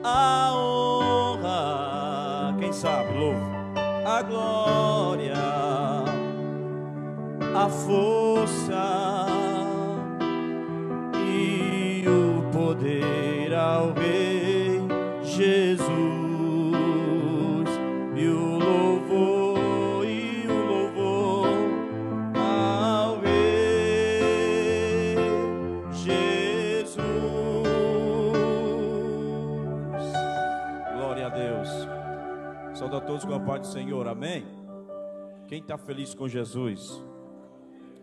a honra, quem sabe, louvo, a glória, a força e o poder ao Rei Jesus, e o louvor ao Rei Jesus. Glória a Deus. Saúde a todos com a paz do Senhor, amém? Quem está feliz com Jesus?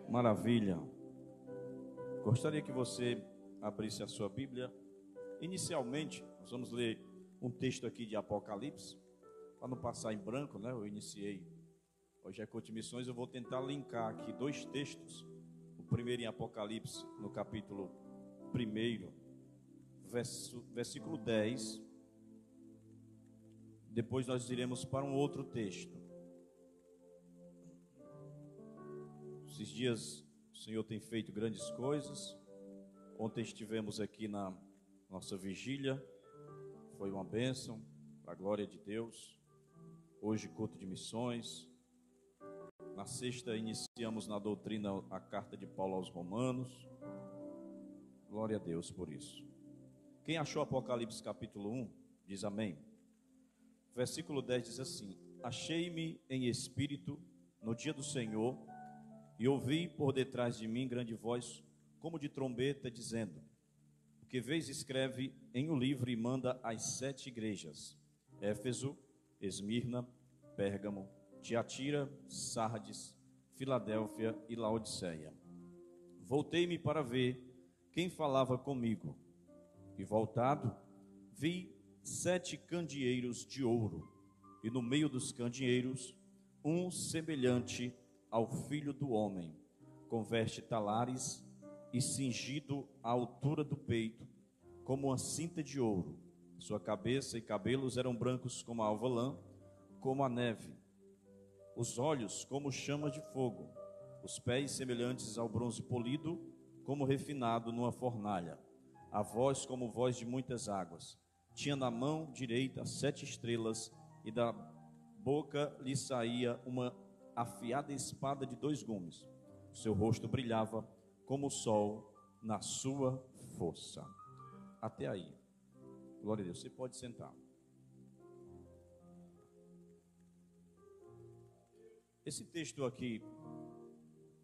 Maravilha. Gostaria que você abrisse a sua Bíblia. Inicialmente, nós vamos ler um texto aqui de Apocalipse, para não passar em branco, né? Eu iniciei, hoje é Culto de Missões, eu vou tentar linkar aqui dois textos. O primeiro em Apocalipse, no capítulo 1, versículo 10. Depois nós iremos para um outro texto. Esses dias o Senhor tem feito grandes coisas. Ontem estivemos aqui na nossa vigília, foi uma bênção, para a glória de Deus. Hoje culto de missões. Na sexta iniciamos na doutrina a carta de Paulo aos Romanos. Glória a Deus por isso. Quem achou Apocalipse capítulo 1, diz amém. Versículo 10 diz assim: achei-me em espírito no dia do Senhor, e ouvi por detrás de mim grande voz, como de trombeta, dizendo: o que vês escreve em um livro e manda às 7 igrejas: Éfeso, Esmirna, Pérgamo, Tiatira, Sardes, Filadélfia e Laodiceia. Voltei-me para ver quem falava comigo, e voltado, vi 7 candeeiros de ouro, e no meio dos candeeiros, um semelhante ao Filho do Homem, com veste talares e cingido à altura do peito, como uma cinta de ouro. Sua cabeça e cabelos eram brancos como a alva lã, como a neve. Os olhos como chamas de fogo, os pés semelhantes ao bronze polido, como refinado numa fornalha. A voz como voz de muitas águas. Tinha na mão direita 7 estrelas, e da boca lhe saía uma afiada espada de 2 gumes. O seu rosto brilhava como o sol na sua força. Até aí. Glória a Deus. Você pode sentar. Esse texto aqui,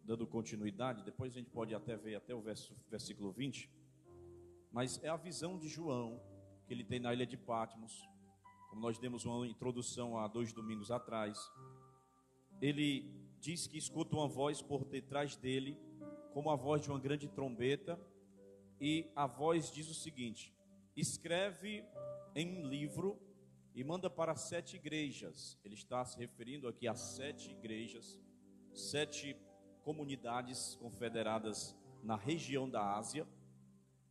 dando continuidade, depois a gente pode até ver até o versículo 20, mas é a visão de João que ele tem na ilha de Patmos. Como nós demos uma introdução há 2 domingos atrás, ele diz que escuta uma voz por detrás dele, como a voz de uma grande trombeta, e a voz diz o seguinte: escreve em um livro e manda para 7 igrejas. Ele está se referindo aqui a 7 igrejas, 7 comunidades confederadas na região da Ásia,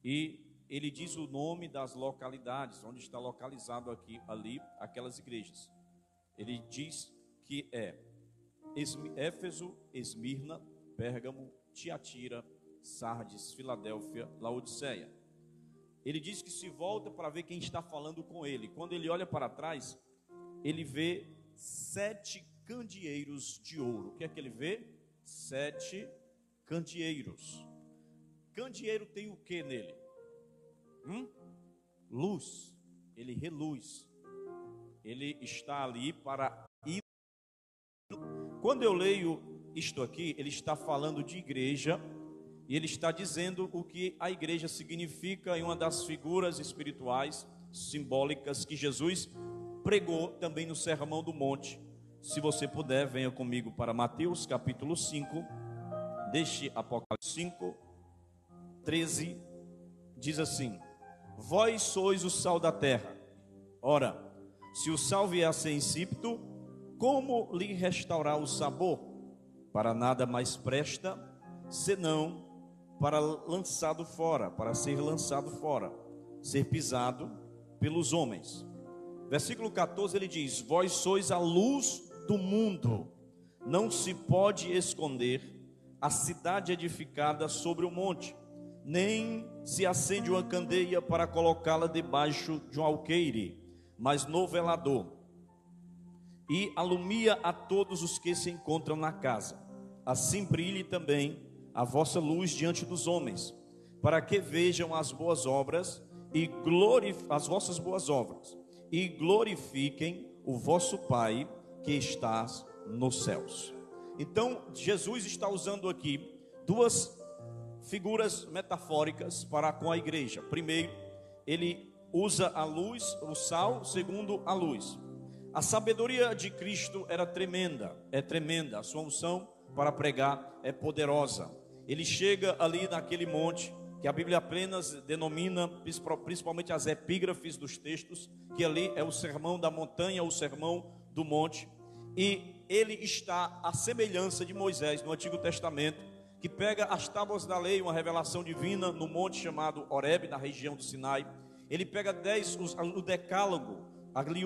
e ele diz o nome das localidades, onde está localizado ali, aquelas igrejas. Ele diz que é Éfeso, Esmirna, Pérgamo, Tiatira, Sardes, Filadélfia, Laodiceia. Ele diz que se volta para ver quem está falando com ele. Quando ele olha para trás, ele vê 7 candeeiros de ouro. O que é que ele vê? 7 candeeiros. Candeeiro tem o que nele? Luz. Ele reluz. Ele está ali para ir. Quando eu leio isto aqui, ele está falando de igreja, e ele está dizendo o que a igreja significa em uma das figuras espirituais simbólicas que Jesus pregou também no Sermão do Monte. Se você puder, venha comigo para Mateus capítulo 5, deste Apocalipse 5, 13, diz assim: vós sois o sal da terra. Ora, se o sal vier a ser insípido, como lhe restaurar o sabor? Para nada mais presta, senão para ser lançado fora, ser pisado pelos homens. Versículo 14 ele diz: vós sois a luz do mundo. Não se pode esconder a cidade edificada sobre o monte. nem se acende uma candeia para colocá-la debaixo de um alqueire, mas no velador, e alumia a todos os que se encontram na casa. Assim brilhe também a vossa luz diante dos homens, para que vejam as boas obras e as vossas boas obras, e glorifiquem o vosso Pai que estás nos céus. Então, Jesus está usando aqui duas figuras metafóricas para com a igreja. Primeiro, ele usa a luz, o sal. Segundo, a luz. A sabedoria de Cristo era tremenda, é tremenda. A sua unção para pregar é poderosa. Ele chega ali naquele monte, que a Bíblia apenas denomina, principalmente as epígrafes dos textos, que ali é o sermão da montanha, o sermão do monte. E ele está à semelhança de Moisés no Antigo Testamento, que pega as tábuas da lei, uma revelação divina, no monte chamado Horebe, na região do Sinai. Ele pega o decálogo,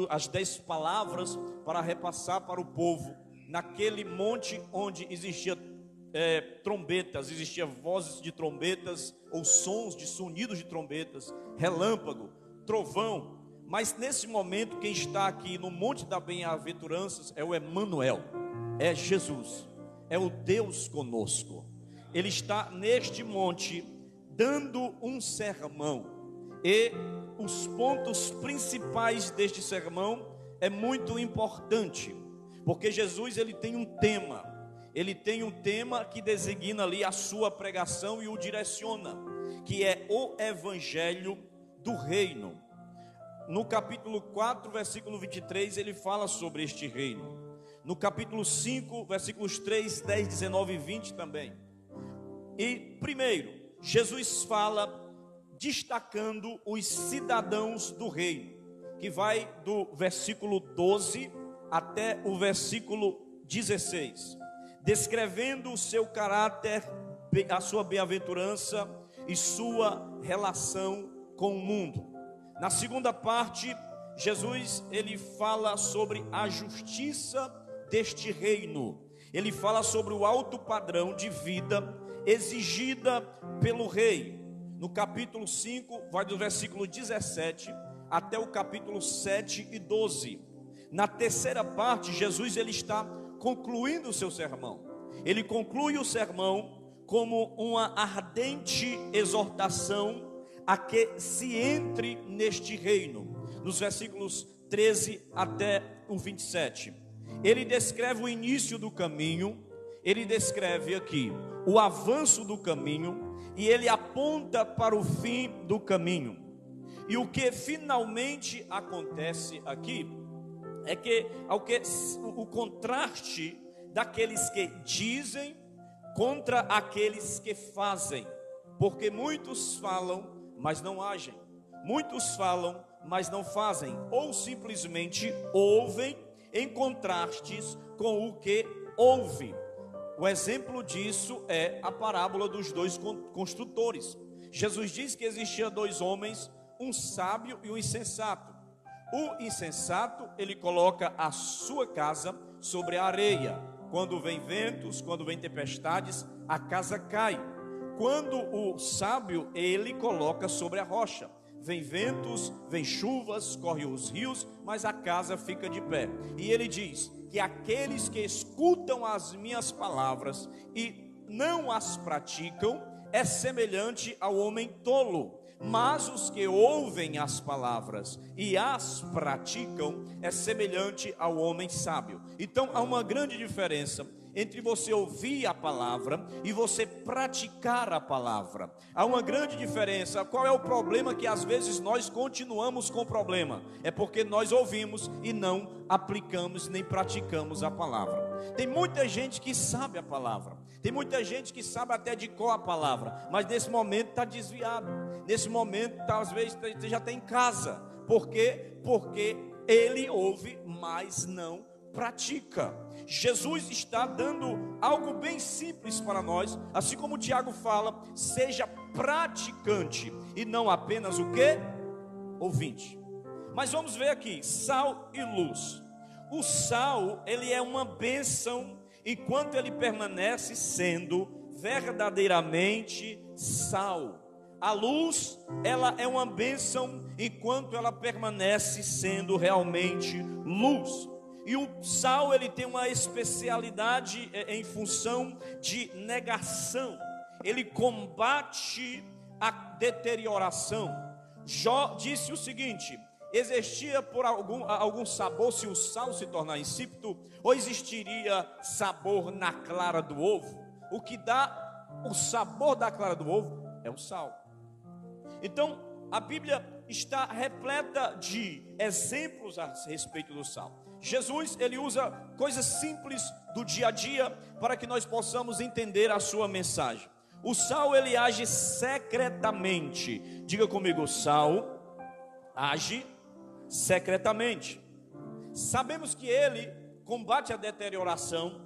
as 10 palavras para repassar para o povo, naquele monte onde existia trombetas, existia vozes de trombetas, ou sons de sonidos de trombetas, relâmpago, trovão. Mas nesse momento, quem está aqui no Monte das Bem-aventuranças é o Emanuel, é Jesus, é o Deus conosco. Ele está neste monte dando um sermão, e os pontos principais deste sermão é muito importante, porque Jesus ele tem um tema. Ele tem um tema que designa ali a sua pregação e o direciona, que é o Evangelho do Reino. No capítulo 4, versículo 23, ele fala sobre este reino. No capítulo 5, versículos 3, 10, 19 e 20 também. E primeiro, Jesus fala destacando os cidadãos do reino, que vai do versículo 12 até o versículo 16, descrevendo o seu caráter, a sua bem-aventurança e sua relação com o mundo. Na segunda parte, Jesus ele fala sobre a justiça deste reino. Ele fala sobre o alto padrão de vida exigida pelo rei. No capítulo 5, vai do versículo 17 até o capítulo 7 e 12. Na terceira parte, Jesus ele está concluindo o seu sermão. Ele conclui o sermão como uma ardente exortação a que se entre neste reino. Nos versículos 13 até o 27. Ele descreve o início do caminho, ele descreve aqui o avanço do caminho, e ele aponta para o fim do caminho. E o que finalmente acontece aqui é que o contraste daqueles que dizem contra aqueles que fazem, porque muitos falam, mas não agem, muitos falam, mas não fazem, ou simplesmente ouvem em contrastes com o que ouve. O exemplo disso é a parábola dos dois construtores. Jesus diz que existia dois homens, um sábio e um insensato. O insensato, ele coloca a sua casa sobre a areia. Quando vem ventos, quando vem tempestades, a casa cai. Quando o sábio, ele coloca sobre a rocha. Vem ventos, vem chuvas, correm os rios, mas a casa fica de pé. E ele diz que aqueles que escutam as minhas palavras e não as praticam, é semelhante ao homem tolo. Mas os que ouvem as palavras e as praticam, é semelhante ao homem sábio. Então há uma grande diferença entre você ouvir a palavra e você praticar a palavra. Há uma grande diferença. Qual é o problema? Que às vezes nós continuamos com o problema. É porque nós ouvimos e não aplicamos nem praticamos a palavra. Tem muita gente que sabe a palavra, tem muita gente que sabe até de cor a palavra, mas nesse momento está desviado. Nesse momento às vezes já está em casa. Por quê? Porque ele ouve, mas não pratica. Jesus está dando algo bem simples para nós, assim como o Tiago fala, seja praticante e não apenas o quê? Ouvinte. Mas vamos ver aqui, sal e luz. O sal, ele é uma bênção enquanto ele permanece sendo verdadeiramente sal. a luz, ela é uma bênção enquanto ela permanece sendo realmente luz. E o sal, ele tem uma especialidade em função de negação. Ele combate a deterioração. Jó disse o seguinte: existia por algum sabor se o sal se tornar insípido, ou existiria sabor na clara do ovo? O que dá o sabor da clara do ovo é o sal. Então, a Bíblia está repleta de exemplos a respeito do sal. Jesus, ele usa coisas simples do dia a dia para que nós possamos entender a sua mensagem. O sal, ele age secretamente. Diga comigo: o sal age secretamente. Sabemos que ele combate a deterioração,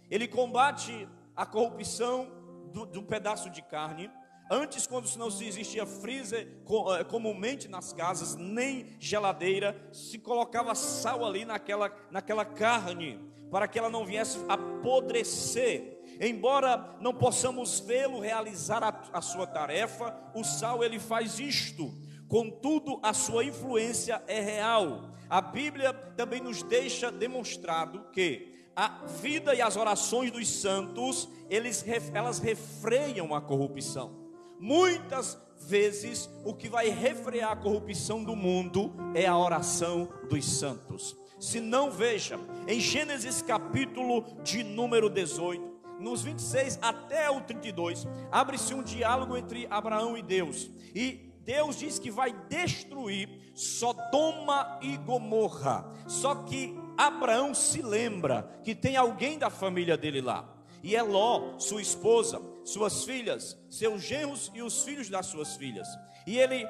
ele combate a corrupção do pedaço de carne. Antes, quando não se existia freezer comumente nas casas, nem geladeira, se colocava sal ali naquela carne, para que ela não viesse a apodrecer. Embora não possamos vê-lo realizar a sua tarefa, o sal, ele faz isto. Contudo, a sua influência é real. A Bíblia também nos deixa demonstrado que a vida e as orações dos santos, elas refreiam a corrupção. Muitas vezes o que vai refrear a corrupção do mundo é a oração dos santos. Se não, veja, em Gênesis capítulo de número 18, nos 26 até o 32, abre-se um diálogo entre Abraão e Deus. E Deus diz que vai destruir Sodoma e Gomorra. Só que Abraão se lembra que tem alguém da família dele lá. E é Ló, sua esposa, suas filhas, seus genros e os filhos das suas filhas. E ele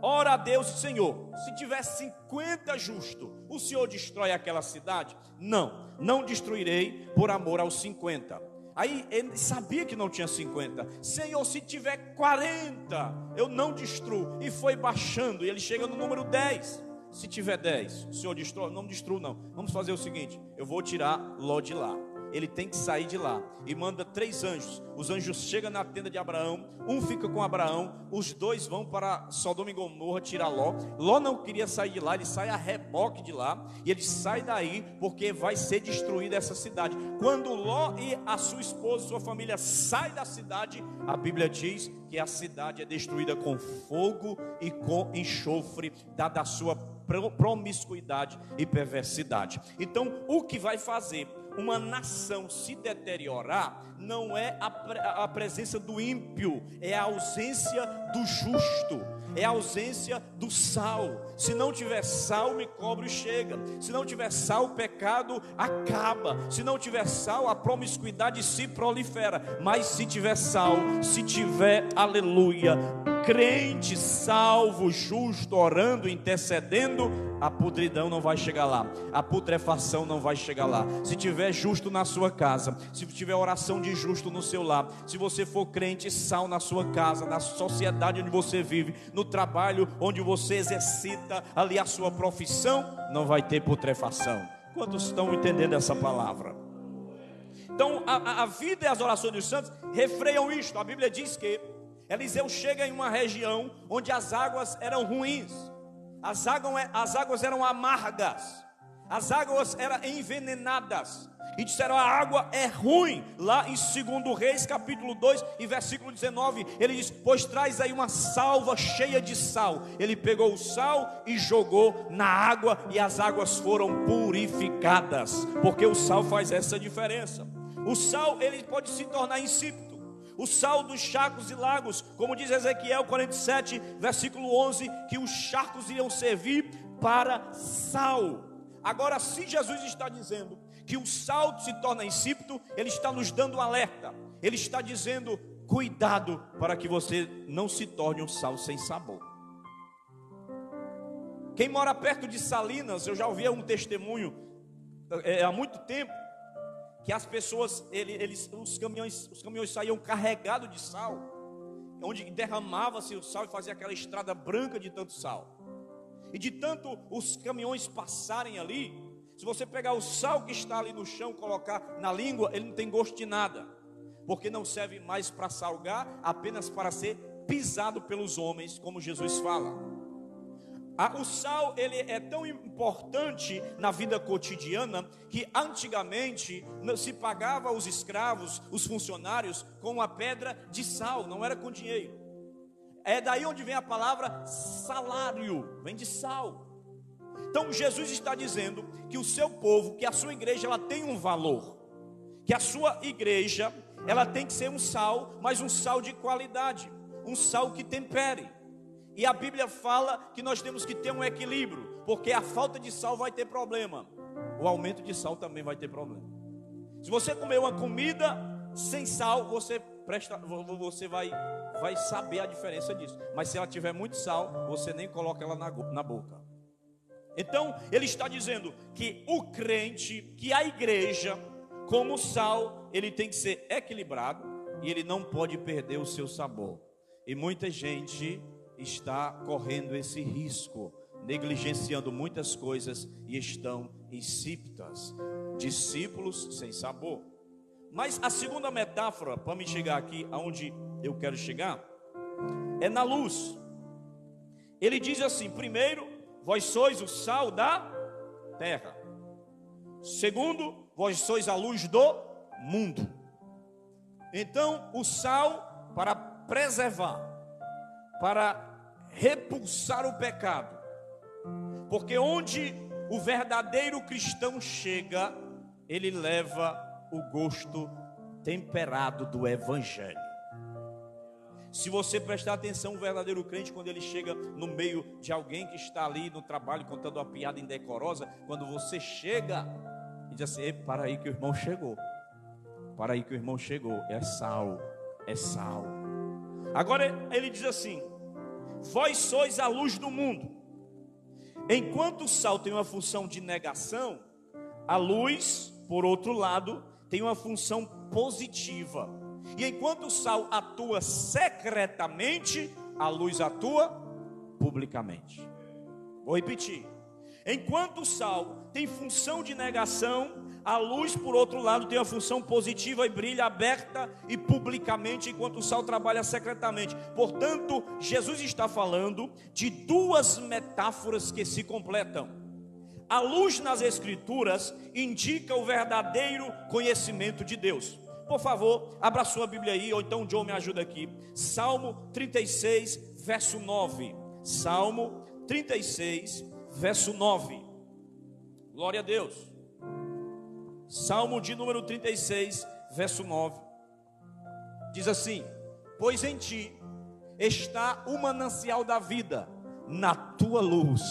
ora a Deus: Senhor, se tiver 50 justos, o Senhor destrói aquela cidade? Não destruirei por amor aos 50. Aí ele sabia que não tinha 50. Senhor, se tiver 40, eu não destruo. E foi baixando, e ele chega no número 10. Se tiver 10, o Senhor destrói? Não destruo não. Vamos fazer o seguinte: eu vou tirar Ló de lá. Ele tem que sair de lá. E manda 3 anjos. Os anjos chegam na tenda de Abraão. Um fica com Abraão. Os 2 vão para Sodoma e Gomorra tirar Ló. Ló não queria sair de lá. Ele sai a reboque de lá. E ele sai daí porque vai ser destruída essa cidade. Quando Ló e a sua esposa, sua família saem da cidade, a Bíblia diz que a cidade é destruída com fogo e com enxofre, dada a sua promiscuidade e perversidade. Então, o que vai fazer uma nação se deteriorar não é a presença do ímpio, é a ausência do justo, é a ausência do sal. Se não tiver sal, o micróbio chega. Se não tiver sal, o pecado acaba. Se não tiver sal, a promiscuidade se prolifera. Mas se tiver sal, se tiver, aleluia, crente, salvo, justo, orando, intercedendo, a podridão não vai chegar lá, a putrefação não vai chegar lá. Se tiver justo na sua casa, se tiver oração de justo no seu lar, se você for crente, sal na sua casa, na sociedade onde você vive, no trabalho onde você exercita ali a sua profissão, não vai ter putrefação. Quantos estão entendendo essa palavra? Então a vida e as orações dos santos refreiam isto. A Bíblia diz que Eliseu chega em uma região onde as águas eram ruins, as águas eram amargas, as águas eram envenenadas, e disseram: a água é ruim. Lá em 2 Reis capítulo 2 e versículo 19, ele diz: pois traz aí uma salva cheia de sal. Ele pegou o sal e jogou na água, e as águas foram purificadas, porque o sal faz essa diferença. O sal, ele pode se tornar insípido. O sal dos charcos e lagos, como diz Ezequiel 47, versículo 11, que os charcos iriam servir para sal. Agora, se Jesus está dizendo que o sal se torna insípido, ele está nos dando um alerta. Ele está dizendo: cuidado para que você não se torne um sal sem sabor. Quem mora perto de Salinas, eu já ouvi um testemunho há muito tempo, que as pessoas, os caminhões saíam carregados de sal, onde derramava-se o sal e fazia aquela estrada branca de tanto sal. E de tanto os caminhões passarem ali, se você pegar o sal que está ali no chão, colocar na língua, ele não tem gosto de nada, porque não serve mais para salgar, apenas para ser pisado pelos homens, como Jesus fala. O sal, ele é tão importante na vida cotidiana que antigamente se pagava os escravos, os funcionários, com uma pedra de sal, não era com dinheiro. É daí onde vem a palavra salário, vem de sal. Então Jesus está dizendo que o seu povo, que a sua igreja, ela tem um valor, que a sua igreja, ela tem que ser um sal, mas um sal de qualidade, um sal que tempere. E a Bíblia fala que nós temos que ter um equilíbrio, porque a falta de sal vai ter problema, o aumento de sal também vai ter problema. Se você comer uma comida sem sal, você vai saber a diferença disso. Mas se ela tiver muito sal, você nem coloca ela na boca. Então, ele está dizendo que o crente, que a igreja, como sal, ele tem que ser equilibrado e ele não pode perder o seu sabor. E muita gente está correndo esse risco, negligenciando muitas coisas e estão insípidas, discípulos sem sabor. Mas a segunda metáfora, para me chegar aqui aonde eu quero chegar, é na luz. Ele diz assim: primeiro, vós sois o sal da terra. Segundo, vós sois a luz do mundo. Então, o sal, para preservar, para repulsar o pecado, porque onde o verdadeiro cristão chega, ele leva o gosto temperado do evangelho. Se você prestar atenção, o verdadeiro crente, quando ele chega no meio de alguém que está ali no trabalho contando uma piada indecorosa, quando você chega e diz assim: para aí que o irmão chegou, para aí que o irmão chegou, é sal, é sal. Agora ele diz assim: vós sois a luz do mundo. Enquanto o sal tem uma função de negação, a luz, por outro lado, tem uma função positiva. E enquanto o sal atua secretamente, a luz atua publicamente. Vou repetir. Enquanto o sal tem função de negação, a luz, por outro lado, tem a função positiva e brilha aberta e publicamente, enquanto o sal trabalha secretamente. Portanto, Jesus está falando de duas metáforas que se completam. A luz nas Escrituras indica o verdadeiro conhecimento de Deus. Por favor, abra sua Bíblia aí, ou então o John me ajuda aqui. Salmo 36, verso 9. Salmo 36, verso 9. Glória a Deus. Salmo de número 36, verso 9. Diz assim: pois em ti está o manancial da vida, na tua luz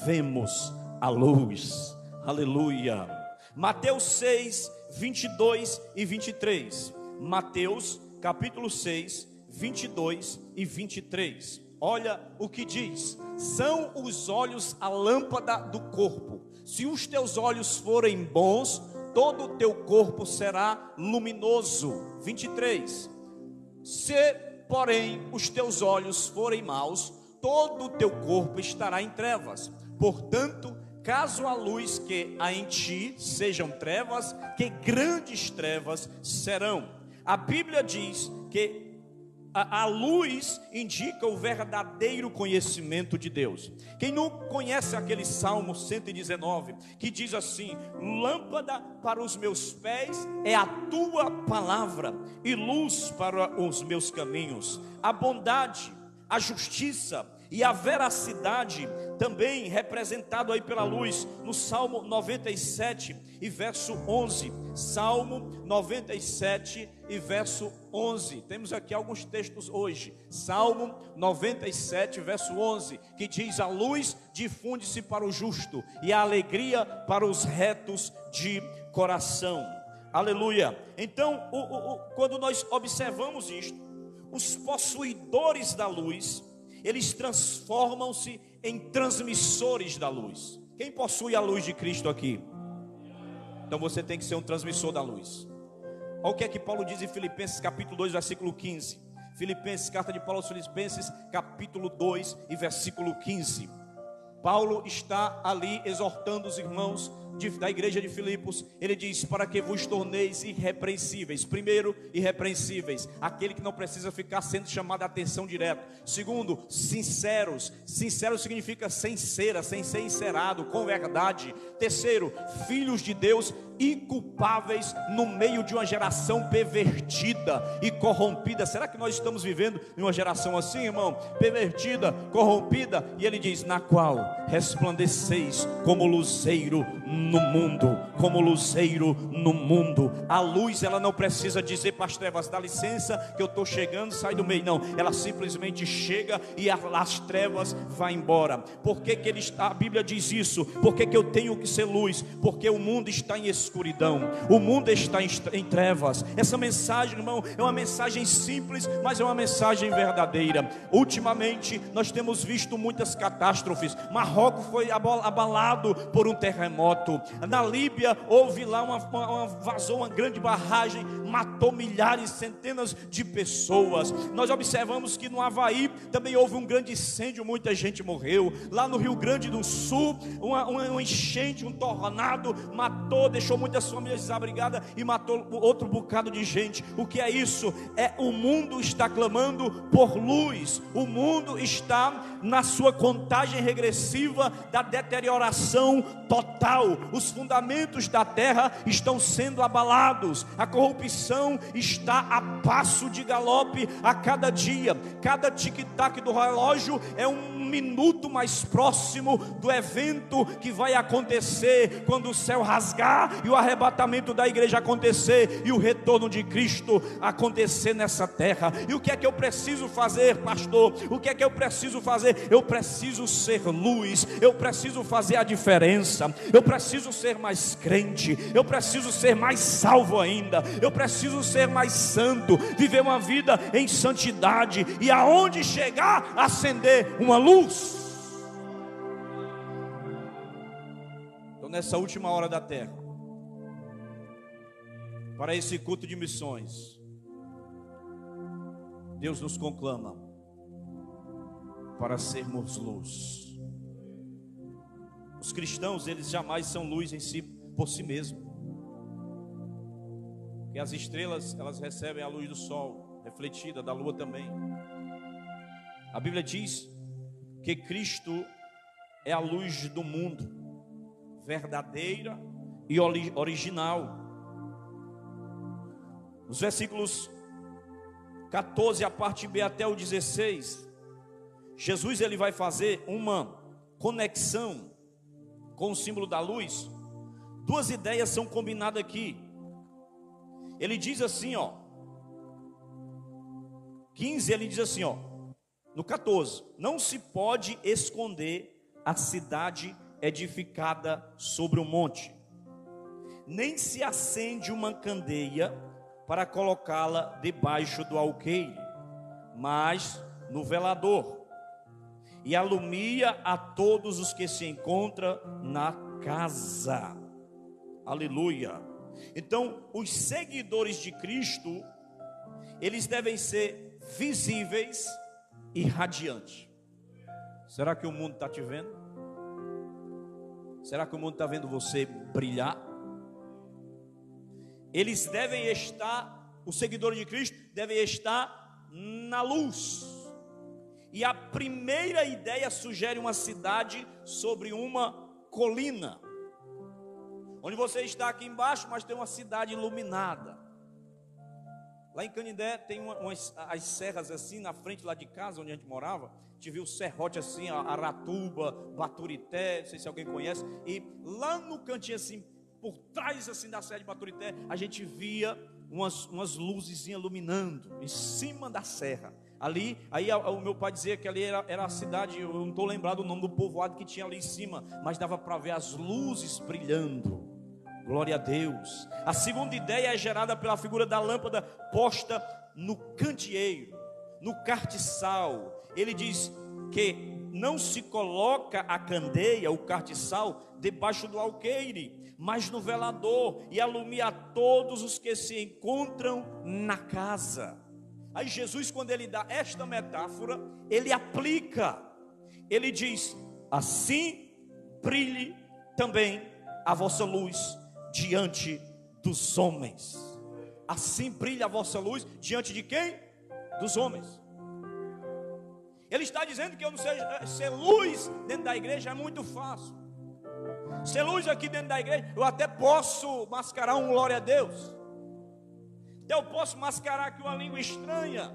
vemos a luz. Aleluia. Mateus 6, 22 e 23. Mateus capítulo 6, 22 e 23. Olha o que diz: são os olhos a lâmpada do corpo. Se os teus olhos forem bons, todo o teu corpo será luminoso. 23. Se, porém, os teus olhos forem maus, todo o teu corpo estará em trevas. Portanto, caso a luz que há em ti sejam trevas, que grandes trevas serão. A Bíblia diz que a luz indica o verdadeiro conhecimento de Deus. Quem não conhece aquele Salmo 119, que diz assim: lâmpada para os meus pés é a tua palavra, e luz para os meus caminhos. A bondade, a justiça e a veracidade, também representado aí pela luz, no Salmo 97 e verso 11. Salmo 97 e verso 11. Temos aqui alguns textos hoje. Salmo 97, verso 11, que diz: a luz difunde-se para o justo, e a alegria para os retos de coração. Aleluia. Então, quando nós observamos isto, os possuidores da luz, eles transformam-se em transmissores da luz. Quem possui a luz de Cristo aqui? Então você tem que ser um transmissor da luz. Olha o que é que Paulo diz em Filipenses capítulo 2, versículo 15. Filipenses, carta de Paulo aos Filipenses, capítulo 2 e versículo 15. Paulo está ali exortando os irmãos da igreja de Filipos, ele diz: para que vos torneis irrepreensíveis. Primeiro, irrepreensíveis, aquele que não precisa ficar sendo chamado a atenção direto. Segundo, sinceros. Sincero significa sem cera, sem ser encerado, com verdade. Terceiro, filhos de Deus, inculpáveis no meio de uma geração pervertida e corrompida. Será que nós estamos vivendo em uma geração assim, irmão? Pervertida, corrompida. E ele diz: na qual resplandeceis como luzeiro no mundo. Como luzeiro no mundo. A luz, ela não precisa dizer para as trevas: dá licença que eu estou chegando, sai do meio. Não, ela simplesmente chega e as trevas vão embora. Por que a Bíblia diz isso? Por que eu tenho que ser luz? Porque o mundo está em escuridão, o mundo está em trevas. Essa mensagem, irmão, é uma mensagem simples, mas é uma mensagem verdadeira. Ultimamente nós temos visto muitas catástrofes. Marrocos foi abalado por um terremoto. Na Líbia houve lá vazou uma grande barragem, matou milhares, centenas de pessoas. Nós observamos que no Havaí também houve um grande incêndio, muita gente morreu. Lá no Rio Grande do Sul, uma enchente, um tornado matou, deixou muitas famílias desabrigadas e matou outro bocado de gente. O que é isso? O mundo está clamando por luz. O mundo está na sua contagem regressiva da deterioração total. Os fundamentos da terra estão sendo abalados. A corrupção está a passo de galope a cada dia. Cada tic-tac do relógio é um minuto mais próximo do evento que vai acontecer quando o céu rasgar e o arrebatamento da igreja acontecer e o retorno de Cristo acontecer nessa terra. E o que é que eu preciso fazer, pastor? O que é que eu preciso fazer? Eu preciso ser luz, eu preciso fazer a diferença, eu preciso ser mais crente, eu preciso ser mais salvo ainda, eu preciso ser mais santo, viver uma vida em santidade e aonde chegar, acender uma luz. Então, nessa última hora da terra, para esse culto de missões, Deus nos conclama para sermos luz. Os cristãos, eles jamais são luz em si, por si mesmos. Porque as estrelas, elas recebem a luz do sol, refletida da lua também. A Bíblia diz que Cristo é a luz do mundo, verdadeira e original. Nos versículos 14, a parte B até o 16, Jesus ele vai fazer uma conexão com o símbolo da luz. Duas ideias são combinadas aqui. Ele diz assim, 15, ele diz assim, no 14: não se pode esconder a cidade edificada sobre o monte, nem se acende uma candeia para colocá-la debaixo do alqueire, mas no velador, e alumia a todos os que se encontram na casa. Aleluia. Então, os seguidores de Cristo, eles devem ser visíveis e radiantes. Será que o mundo está te vendo? Será que o mundo está vendo você brilhar? Eles devem estar, os seguidores de Cristo devem estar na luz. E a primeira ideia sugere uma cidade sobre uma colina, onde você está aqui embaixo, mas tem uma cidade iluminada. Lá em Canindé tem as serras assim, na frente lá de casa, onde a gente morava. A gente viu o serrote assim, Aratuba, Baturité, não sei se alguém conhece. E lá no cantinho assim, por trás assim da serra de Baturité, a gente via umas luzes iluminando em cima da serra. Ali, aí o meu pai dizia que ali era a cidade, eu não estou lembrado o nome do povoado que tinha ali em cima, mas dava para ver as luzes brilhando. Glória a Deus. A segunda ideia é gerada pela figura da lâmpada posta no candeeiro, no cartiçal. Ele diz que não se coloca a candeia, o cartiçal, debaixo do alqueire, mas no velador, e alumia a todos os que se encontram na casa. Aí Jesus, quando ele dá esta metáfora, ele aplica. Ele diz: assim brilhe também a vossa luz diante dos homens. Assim brilha a vossa luz diante de quem? Dos homens. Ele está dizendo que eu não seja ser luz dentro da igreja é muito fácil. Ser luz aqui dentro da igreja, eu até posso mascarar um glória a Deus. Até eu posso mascarar aqui uma língua estranha.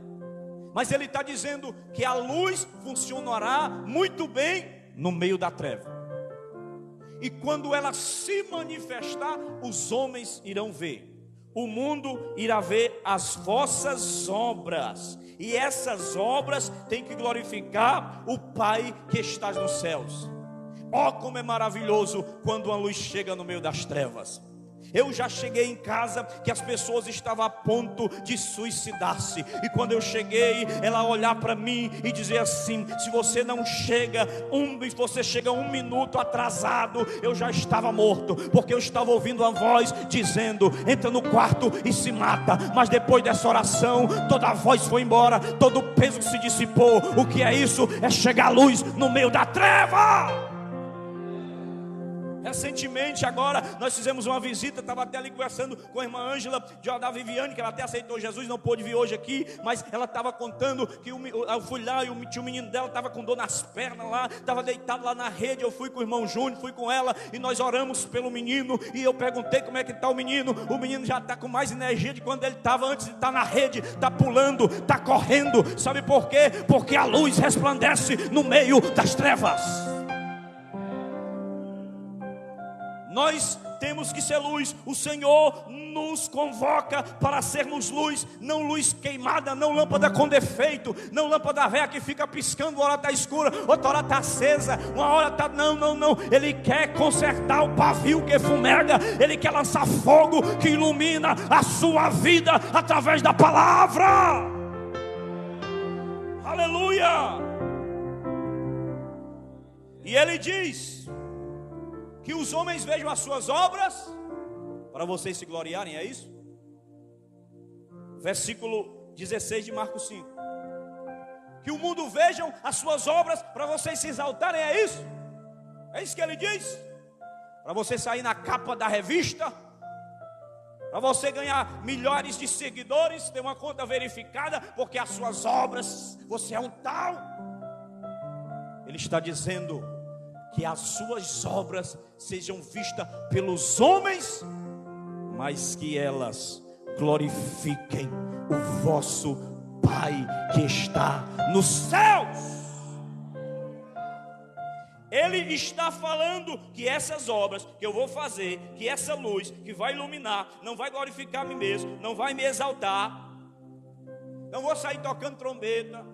Mas ele está dizendo que a luz funcionará muito bem no meio da treva. E quando ela se manifestar, os homens irão ver. O mundo irá ver as vossas obras. E essas obras têm que glorificar o Pai que está nos céus. Oh, como é maravilhoso quando uma luz chega no meio das trevas. Eu já cheguei em casa que as pessoas estavam a ponto de suicidar-se. E quando eu cheguei, ela olhar para mim e dizer assim: se você não chega, você chega 1 minuto atrasado, eu já estava morto. Porque eu estava ouvindo uma voz dizendo: entra no quarto e se mata. Mas depois dessa oração, toda a voz foi embora, todo o peso se dissipou. O que é isso? É chegar a luz no meio da treva. Recentemente agora nós fizemos uma visita, estava até ali conversando com a irmã Ângela da Viviane, que ela até aceitou Jesus, não pôde vir hoje aqui, mas ela estava contando que eu fui lá e o menino dela estava com dor nas pernas lá, estava deitado lá na rede. Eu fui com o irmão Júnior, fui com ela e nós oramos pelo menino, e eu perguntei como é que está o menino já está com mais energia de quando ele estava antes de estar na rede, está pulando, está correndo. Sabe por quê? Porque a luz resplandece no meio das trevas. Nós temos que ser luz. O Senhor nos convoca para sermos luz. Não luz queimada, não lâmpada com defeito, não lâmpada velha que fica piscando, uma hora está escura, outra hora está acesa, uma hora está... Não. Ele quer consertar o pavio que fumega. Ele quer lançar fogo que ilumina a sua vida através da palavra. Aleluia. E ele diz que os homens vejam as suas obras para vocês se gloriarem, é isso? Versículo 16 de Marcos 5. Que o mundo vejam as suas obras para vocês se exaltarem, é isso? É isso que ele diz? Para você sair na capa da revista, para você ganhar milhares de seguidores, ter uma conta verificada, porque as suas obras, você é um tal. Ele está dizendo que as suas obras sejam vistas pelos homens, mas que elas glorifiquem o vosso Pai que está nos céus. Ele está falando que essas obras que eu vou fazer, que essa luz que vai iluminar, não vai glorificar a mim mesmo, não vai me exaltar, não vou sair tocando trombeta.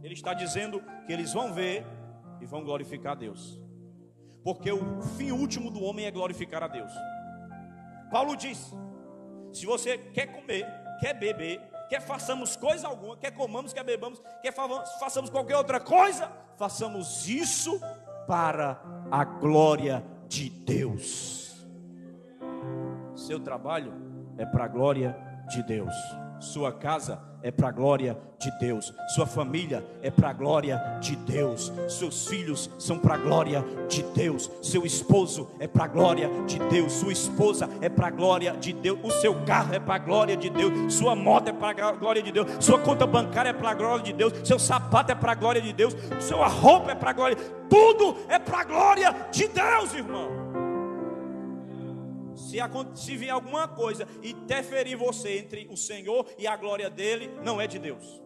Ele está dizendo que eles vão ver e vão glorificar a Deus. Porque o fim último do homem é glorificar a Deus. Paulo diz: se você quer comer, quer beber, quer façamos coisa alguma, quer comamos, quer bebamos, quer façamos qualquer outra coisa, façamos isso para a glória de Deus. Seu trabalho é para a glória de Deus. Sua casa é para a glória de Deus. Sua família é para a glória de Deus. Seus filhos são para a glória de Deus. Seu esposo é para a glória de Deus. Sua esposa é para a glória de Deus. O seu carro é para a glória de Deus. Sua moto é para a glória de Deus. Sua conta bancária é para a glória de Deus. Seu sapato é para a glória de Deus. Sua roupa é para a glória. Tudo é para a glória de Deus, irmão. Se vier alguma coisa interferir você entre o Senhor e a glória dele, não é de Deus.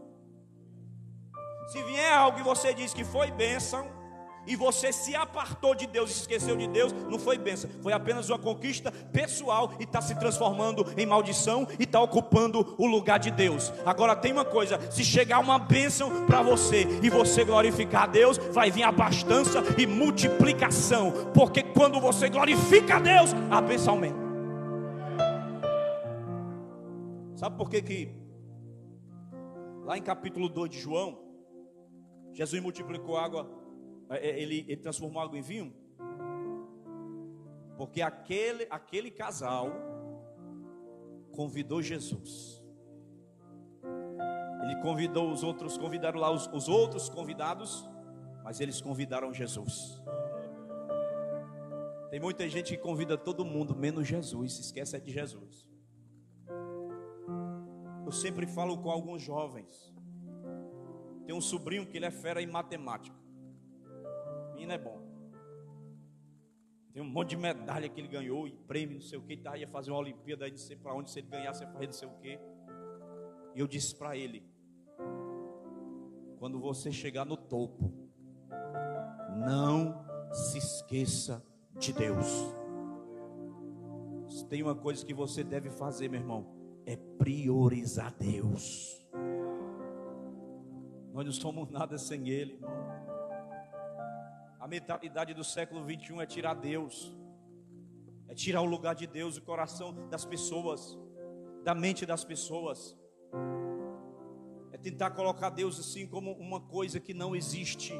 Se vier algo e você diz que foi bênção, e você se apartou de Deus e se esqueceu de Deus, não foi bênção, foi apenas uma conquista pessoal e está se transformando em maldição e está ocupando o lugar de Deus. Agora tem uma coisa: se chegar uma bênção para você e você glorificar a Deus, vai vir abastança e multiplicação, porque quando você glorifica a Deus, a bênção aumenta. Sabe por que lá em capítulo 2 de João, Jesus multiplicou água, ele transformou água em vinho? Porque aquele casal convidou Jesus. Ele convidou os outros, convidaram lá os outros convidados, mas eles convidaram Jesus. Tem muita gente que convida todo mundo, menos Jesus, se esquece é de Jesus. Eu sempre falo com alguns jovens. Tem um sobrinho que ele é fera em matemática. O menino é bom. Tem um monte de medalha que ele ganhou e prêmio, não sei o que. Ia fazer uma Olimpíada, aí não sei para onde, se ele ganhasse, ia fazer não sei o que. E eu disse para ele: quando você chegar no topo, não se esqueça de Deus. Se tem uma coisa que você deve fazer, meu irmão, é priorizar Deus. Nós não somos nada sem Ele, irmão. A mentalidade do século 21 é tirar Deus, é tirar o lugar de Deus do coração das pessoas, da mente das pessoas. É tentar colocar Deus assim como uma coisa que não existe.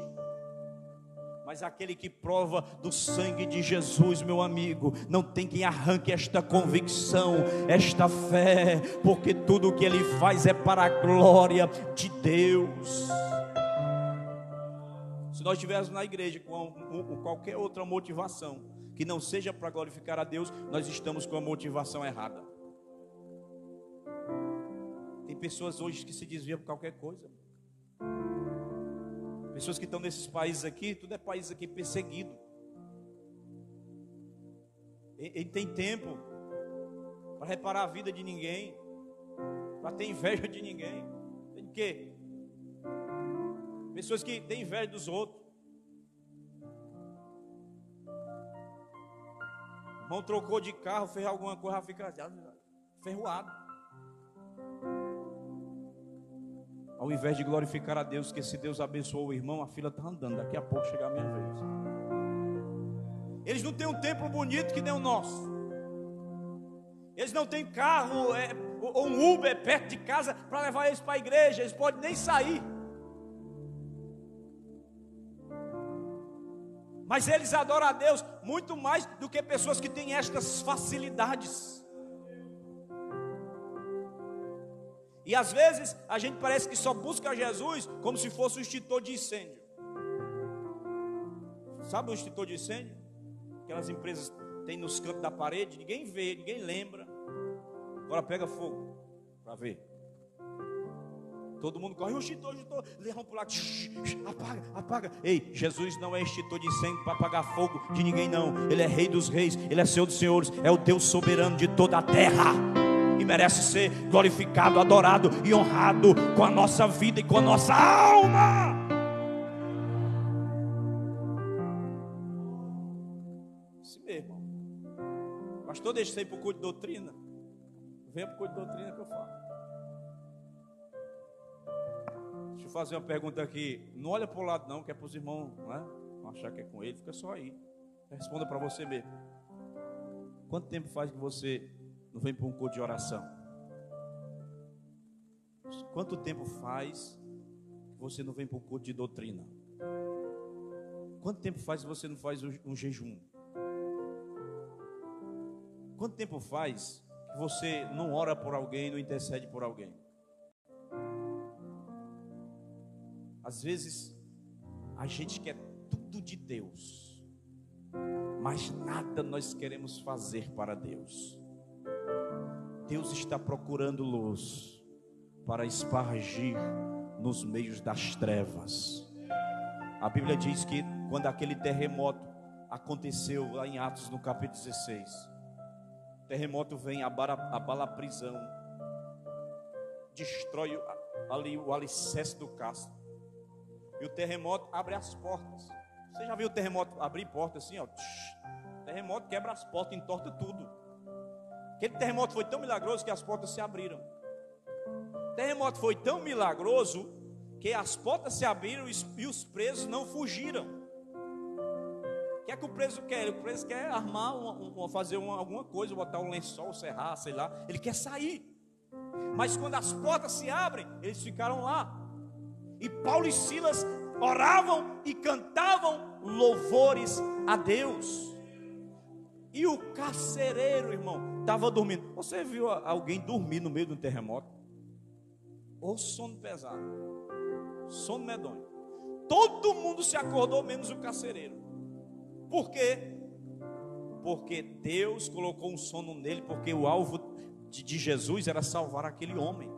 Mas aquele que prova do sangue de Jesus, meu amigo, não tem quem arranque esta convicção, esta fé, porque tudo o que ele faz é para a glória de Deus. Se nós estivéssemos na igreja com qualquer outra motivação que não seja para glorificar a Deus, nós estamos com a motivação errada. Tem pessoas hoje que se desviam por qualquer coisa. Pessoas que estão nesses países aqui, tudo é país aqui perseguido. Ele tem tempo para reparar a vida de ninguém, para ter inveja de ninguém. Tem o quê? Pessoas que têm inveja dos outros. O irmão trocou de carro, fez alguma coisa, fica ferroado. Ao invés de glorificar a Deus, que se Deus abençoou o irmão, a fila está andando, daqui a pouco chega a minha vez. Eles não têm um templo bonito que nem o nosso. Eles não têm carro ou um Uber perto de casa para levar eles para a igreja. Eles podem nem sair. Mas eles adoram a Deus muito mais do que pessoas que têm estas facilidades. E às vezes a gente parece que só busca Jesus como se fosse um extintor de incêndio. Sabe o extintor de incêndio? Aquelas empresas têm nos cantos da parede, ninguém vê, ninguém lembra. Agora pega fogo para ver. Todo mundo corre, o extintor, eles vão pular, apaga, apaga. Ei, Jesus não é extintor de incêndio para apagar fogo de ninguém não. Ele é Rei dos reis, Ele é Senhor dos senhores, é o Deus soberano de toda a terra. E merece ser glorificado, adorado e honrado com a nossa vida e com a nossa alma. Isso mesmo, irmão. Pastor, deixa você ir para o culto de doutrina. Venha para o culto de doutrina que eu falo. Deixa eu fazer uma pergunta aqui. Não olha para o lado não, que é para os irmãos, não é? Não achar que é com ele, fica só aí. Responda para você mesmo. Quanto tempo faz que você não vem para um culto de oração? Quanto tempo faz que você não vem para um culto de doutrina? Quanto tempo faz que você não faz um jejum? Quanto tempo faz que você não ora por alguém, não intercede por alguém? Às vezes a gente quer tudo de Deus, mas nada nós queremos fazer para Deus. Deus está procurando luz para espargir nos meios das trevas. A Bíblia diz que quando aquele terremoto aconteceu lá em Atos no capítulo 16, o terremoto vem, abala a prisão, destrói ali o alicerce do castro, e o terremoto abre as portas. Você já viu o terremoto abrir portas assim, ó? O terremoto quebra as portas, entorta tudo. Aquele terremoto foi tão milagroso que as portas se abriram. O terremoto foi tão milagroso que as portas se abriram e os presos não fugiram. O que é que o preso quer? O preso quer armar, fazer alguma coisa, botar um lençol, serrar, sei lá. Ele quer sair. Mas quando as portas se abrem, eles ficaram lá. E Paulo e Silas oravam e cantavam louvores a Deus. E o carcereiro, irmão, estava dormindo. Você viu alguém dormir no meio de um terremoto? Ou sono pesado, sono medonho. Todo mundo se acordou, menos o carcereiro. Por quê? porque Deus colocou um sono nele, porque o alvo de Jesus era salvar aquele homem.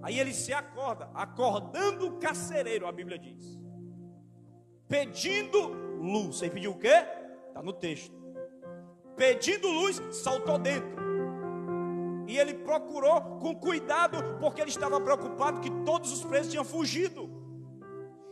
Aí ele se acorda, acordando o carcereiro, a Bíblia diz, pedindo luz. Ele pediu o quê? Está no texto. Pedindo luz, saltou dentro. E ele procurou com cuidado, porque ele estava preocupado que todos os presos tinham fugido.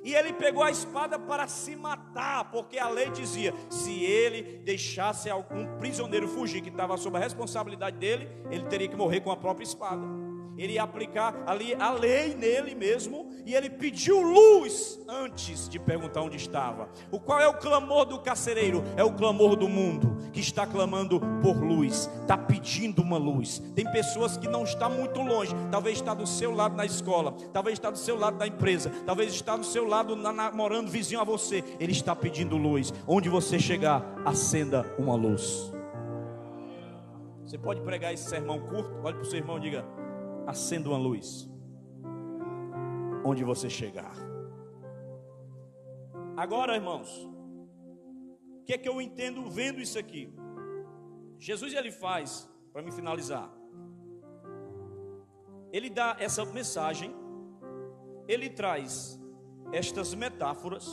E ele pegou a espada para se matar, porque a lei dizia, se ele deixasse algum prisioneiro fugir, que estava sob a responsabilidade dele, ele teria que morrer com a própria espada. Ele ia aplicar ali a lei nele mesmo, e ele pediu luz antes de perguntar onde estava. Qual é o clamor do carcereiro? É o clamor do mundo, que está clamando por luz, está pedindo uma luz. Tem pessoas que não estão muito longe, talvez está do seu lado na escola, talvez está do seu lado da empresa, talvez está do seu lado namorando vizinho a você. Ele está pedindo luz. Onde você chegar, acenda uma luz. Você pode pregar esse sermão curto? Olhe para o seu irmão e diga: acenda uma luz onde você chegar. Agora, irmãos, o que é que eu entendo vendo isso aqui? Jesus, ele faz, para me finalizar, ele dá essa mensagem, ele traz estas metáforas,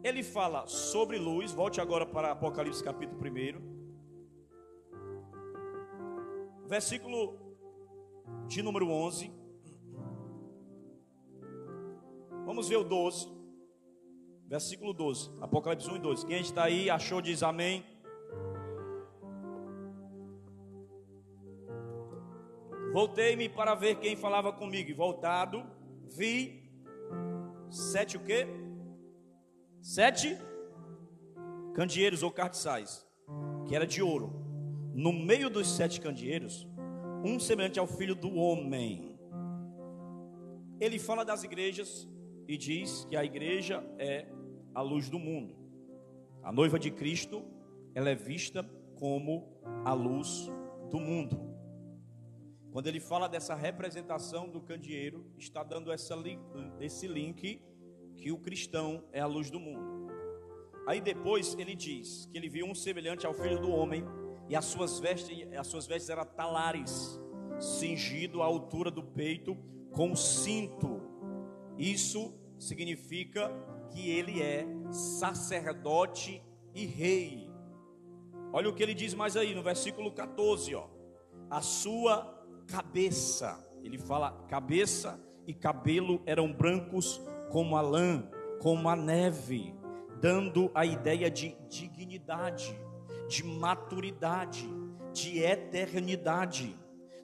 ele fala sobre luz. Volte agora para Apocalipse capítulo 1, versículo de número 11. Vamos ver o 12, versículo 12, Apocalipse 1 e 12. Quem está aí, achou, diz amém. Voltei-me para ver quem falava comigo, e voltado, vi 7 o quê? 7 candeeiros ou cartiçais, que era de ouro. No meio dos 7 candeeiros, um semelhante ao Filho do Homem. Ele fala das igrejas e diz que a igreja é a luz do mundo. A noiva de Cristo, ela é vista como a luz do mundo. Quando ele fala dessa representação do candeeiro, está dando esse link que o cristão é a luz do mundo. Aí depois ele diz que ele viu um semelhante ao Filho do Homem, e as suas vestes eram talares, cingido à altura do peito com cinto. Isso significa que ele é sacerdote e rei. Olha o que ele diz mais aí no versículo 14, ó. A sua cabeça, ele fala cabeça e cabelo eram brancos como a lã, como a neve, dando a ideia de dignidade, de maturidade, de eternidade.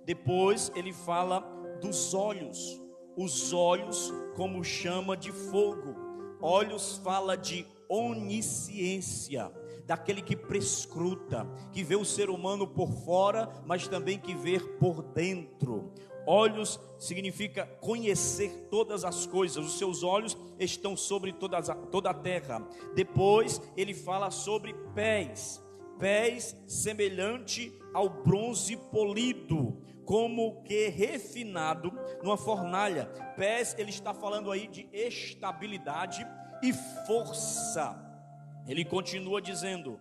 Depois ele fala dos olhos, os olhos como chama de fogo. Olhos fala de onisciência, daquele que prescruta, que vê o ser humano por fora, mas também que vê por dentro. Olhos significa conhecer todas as coisas. Os seus olhos estão sobre toda a terra. Depois ele fala sobre pés, pés semelhante ao bronze polido, como que refinado numa fornalha. Pés, ele está falando aí de estabilidade e força. Ele continua dizendo: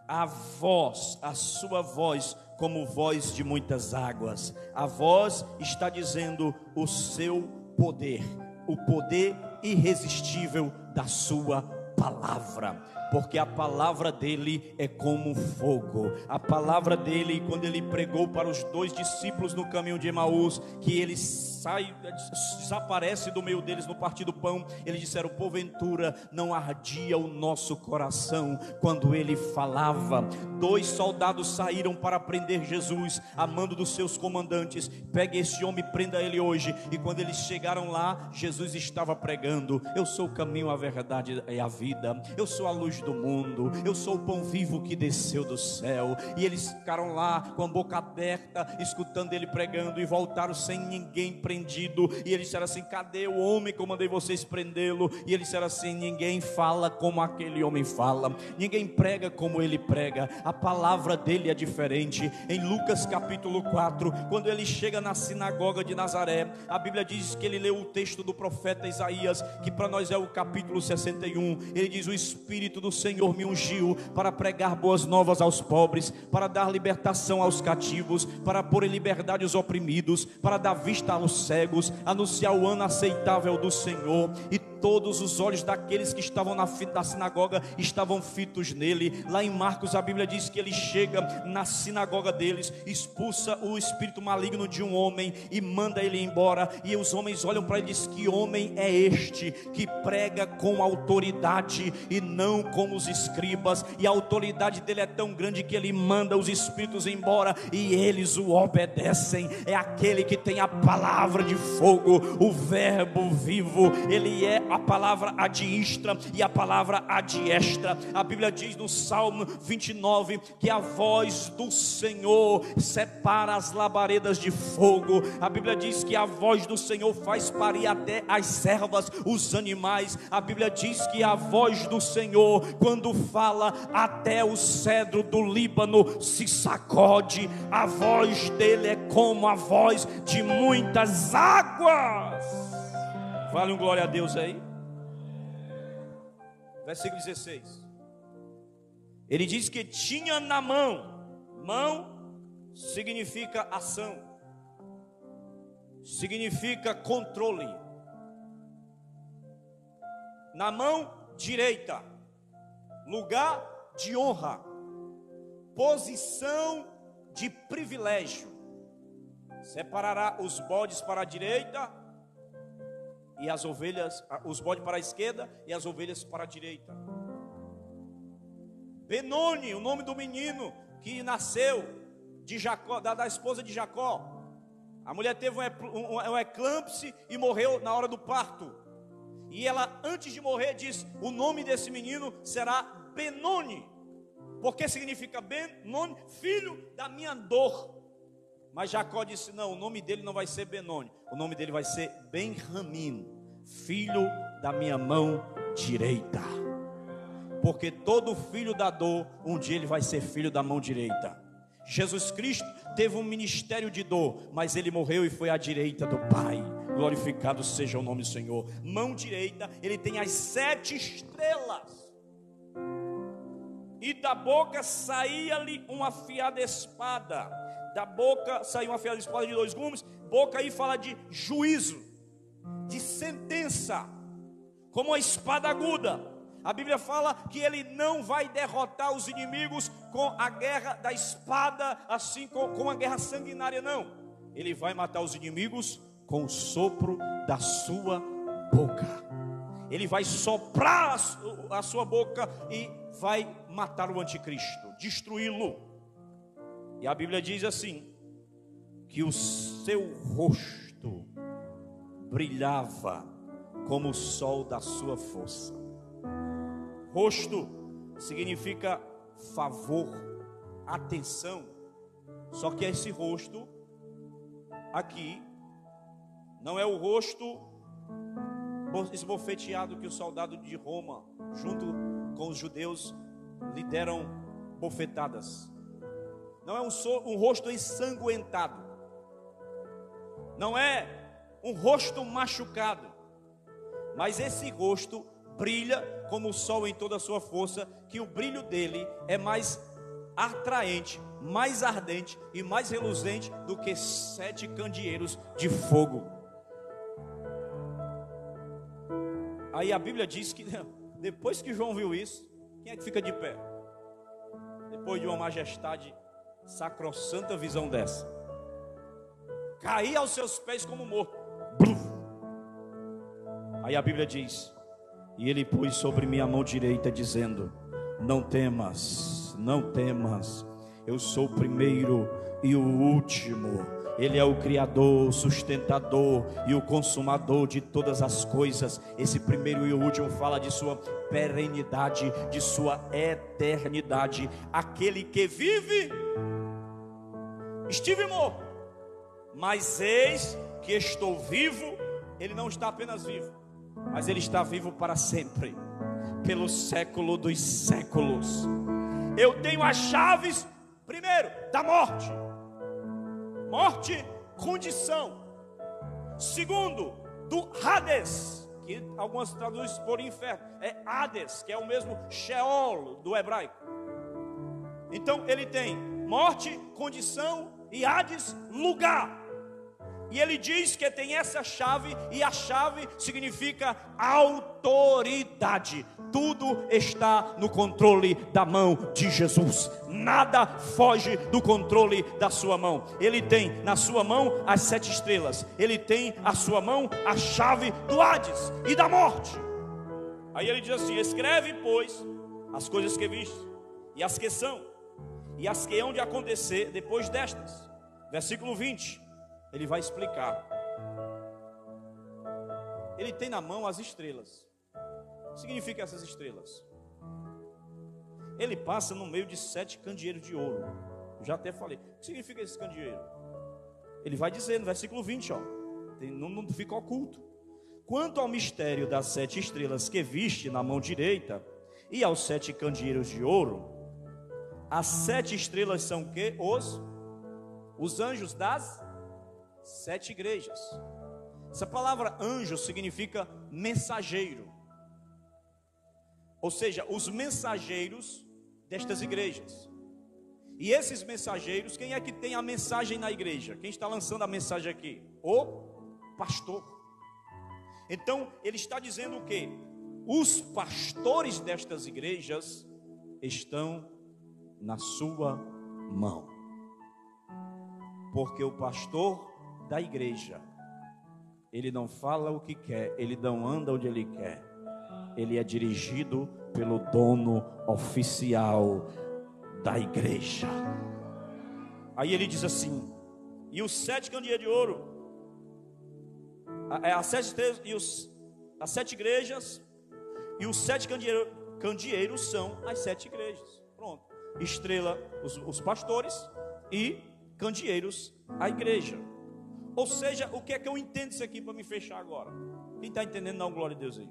a voz, a sua voz, como voz de muitas águas. A voz está dizendo o seu poder, o poder irresistível da sua palavra. Porque a palavra dele é como fogo. A palavra dele, quando ele pregou para os 2 discípulos no caminho de Emaús, que ele desaparece do meio deles no partir do pão, eles disseram: porventura não ardia o nosso coração quando ele falava. 2 soldados saíram para prender Jesus, a mando dos seus comandantes: pegue esse homem, prenda ele hoje. E quando eles chegaram lá, Jesus estava pregando: eu sou o caminho, a verdade e a vida, eu sou a luz do mundo, eu sou o pão vivo que desceu do céu. E eles ficaram lá com a boca aberta, escutando ele pregando, e voltaram sem ninguém prendido. E eles disseram assim: cadê o homem que eu mandei vocês prendê-lo? E eles disseram assim: ninguém fala como aquele homem fala, ninguém prega como ele prega, a palavra dele é diferente. Em Lucas capítulo 4, quando ele chega na sinagoga de Nazaré, a Bíblia diz que ele leu o texto do profeta Isaías, que para nós é o capítulo 61. ele diz: o Espírito do Senhor me ungiu para pregar boas novas aos pobres, para dar libertação aos cativos, para pôr em liberdade os oprimidos, para dar vista aos cegos, anunciar o ano aceitável do Senhor. E todos os olhos daqueles que estavam na sinagoga estavam fitos nele. Lá em Marcos a Bíblia diz que ele chega na sinagoga deles, expulsa o espírito maligno de um homem e manda ele embora. E os homens olham para ele e dizem: que homem é este que prega com autoridade e não como os escribas? E a autoridade dele é tão grande que ele manda os espíritos embora e eles o obedecem. É aquele que tem a palavra de fogo, o verbo vivo. Ele é a palavra adistra e a palavra adiestra. A Bíblia diz no Salmo 29 que a voz do Senhor separa as labaredas de fogo. A Bíblia diz que a voz do Senhor faz parir até as servas, os animais. A Bíblia diz que a voz do Senhor, quando fala, até o cedro do Líbano se sacode. A voz dele é como a voz de muitas águas. Vale um glória a Deus aí. Versículo 16. Ele diz que tinha na mão. Mão significa ação, significa controle. Na mão direita, lugar de honra, posição de privilégio. Separará os bodes para a direita e as ovelhas, os bodes para a esquerda e as ovelhas para a direita. Benoni, o nome do menino que nasceu de Jacó, da esposa de Jacó. A mulher teve um eclâmpsia e morreu na hora do parto. E ela, antes de morrer, diz: o nome desse menino será Benoni. Porque significa Benoni, filho da minha dor. Mas Jacó disse: não, o nome dele não vai ser Benoni, o nome dele vai ser Ben-Ramim, filho da minha mão direita. Porque todo filho da dor, um dia ele vai ser filho da mão direita. Jesus Cristo teve um ministério de dor, mas ele morreu e foi à direita do Pai. Glorificado seja o nome do Senhor. Mão direita, ele tem as 7 estrelas. E da boca saía-lhe uma afiada espada. Da boca saiu uma afiada espada de 2 gumes. Boca aí fala de juízo, de sentença, como uma espada aguda. A Bíblia fala que ele não vai derrotar os inimigos com a guerra da espada, assim com a guerra sanguinária, não. Ele vai matar os inimigos com o sopro da sua boca. Ele vai soprar a sua boca e vai matar o anticristo, destruí-lo. E a Bíblia diz assim, que o seu rosto brilhava como o sol da sua força. Rosto significa favor, atenção. Só que esse rosto aqui não é o rosto esbofeteado que o soldado de Roma, junto com os judeus, lhe deram bofetadas. Não é um rosto ensanguentado. Não é um rosto machucado. Mas esse rosto brilha como o sol em toda a sua força, que o brilho dele é mais atraente, mais ardente e mais reluzente do que 7 candeeiros de fogo. Aí a Bíblia diz que depois que João viu isso, quem é que fica de pé? Depois de uma majestade sacrossanta visão dessa, cair aos seus pés como morto. Aí a Bíblia diz: e ele pôs sobre minha mão direita, dizendo: não temas, não temas, eu sou o primeiro e o último. Ele é o Criador, o sustentador e o consumador de todas as coisas. Esse primeiro e o último fala de sua perenidade, de sua eternidade. Aquele que vive, estive morto, mas eis que estou vivo. Ele não está apenas vivo, mas ele está vivo para sempre, pelo século dos séculos. Eu tenho as chaves, primeiro, da morte. Morte, condição. Segundo, do Hades, que algumas traduzem por inferno, é Hades, que é o mesmo Sheol do hebraico. Então ele tem morte, condição, e Hades, lugar. E ele diz que tem essa chave, e a chave significa autoridade. Tudo está no controle da mão de Jesus. Nada foge do controle da sua mão. Ele tem na sua mão as 7 estrelas. Ele tem a sua mão a chave do Hades e da morte. Aí ele diz assim: escreve, pois, as coisas que viste, e as que são, e as que hão de acontecer depois destas. Versículo 20. Ele vai explicar. Ele tem na mão as estrelas. O que significa essas estrelas? Ele passa no meio de 7 candeeiros de ouro. Eu já até falei. O que significa esse candeeiro? Ele vai dizer no versículo 20, não fica oculto. Quanto ao mistério das 7 estrelas que viste na mão direita, e aos 7 candeeiros de ouro, as 7 estrelas são o quê? Os anjos das 7 igrejas. Essa palavra anjo significa mensageiro. Ou seja, os mensageiros destas igrejas. E esses mensageiros, quem é que tem a mensagem na igreja? Quem está lançando a mensagem aqui? O pastor. Então, ele está dizendo o quê? Os pastores destas igrejas estão na sua mão. Porque o pastor da igreja, ele não fala o que quer, ele não anda onde ele quer, ele é dirigido pelo dono oficial da igreja. Aí ele diz assim: e os 7 candeeiros de ouro, as 7 igrejas, e os 7 candeeiros são as 7 igrejas. Pronto, estrela, os pastores, e candeeiros, a igreja. Ou seja, o que é que eu entendo isso aqui para me fechar agora? Quem está entendendo, não, glória a Deus aí.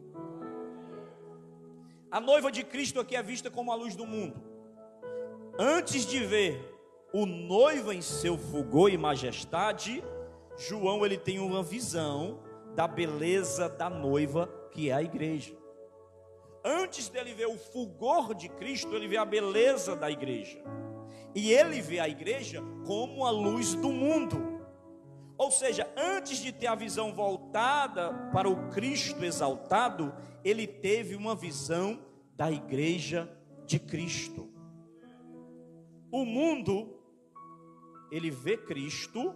A noiva de Cristo aqui é vista como a luz do mundo. Antes de ver o noivo em seu fulgor e majestade, João ele tem uma visão da beleza da noiva, que é a igreja. Antes dele ver o fulgor de Cristo, ele vê a beleza da igreja. E ele vê a igreja como a luz do mundo. Ou seja, antes de ter a visão voltada para o Cristo exaltado, ele teve uma visão da igreja de Cristo. O mundo, ele vê Cristo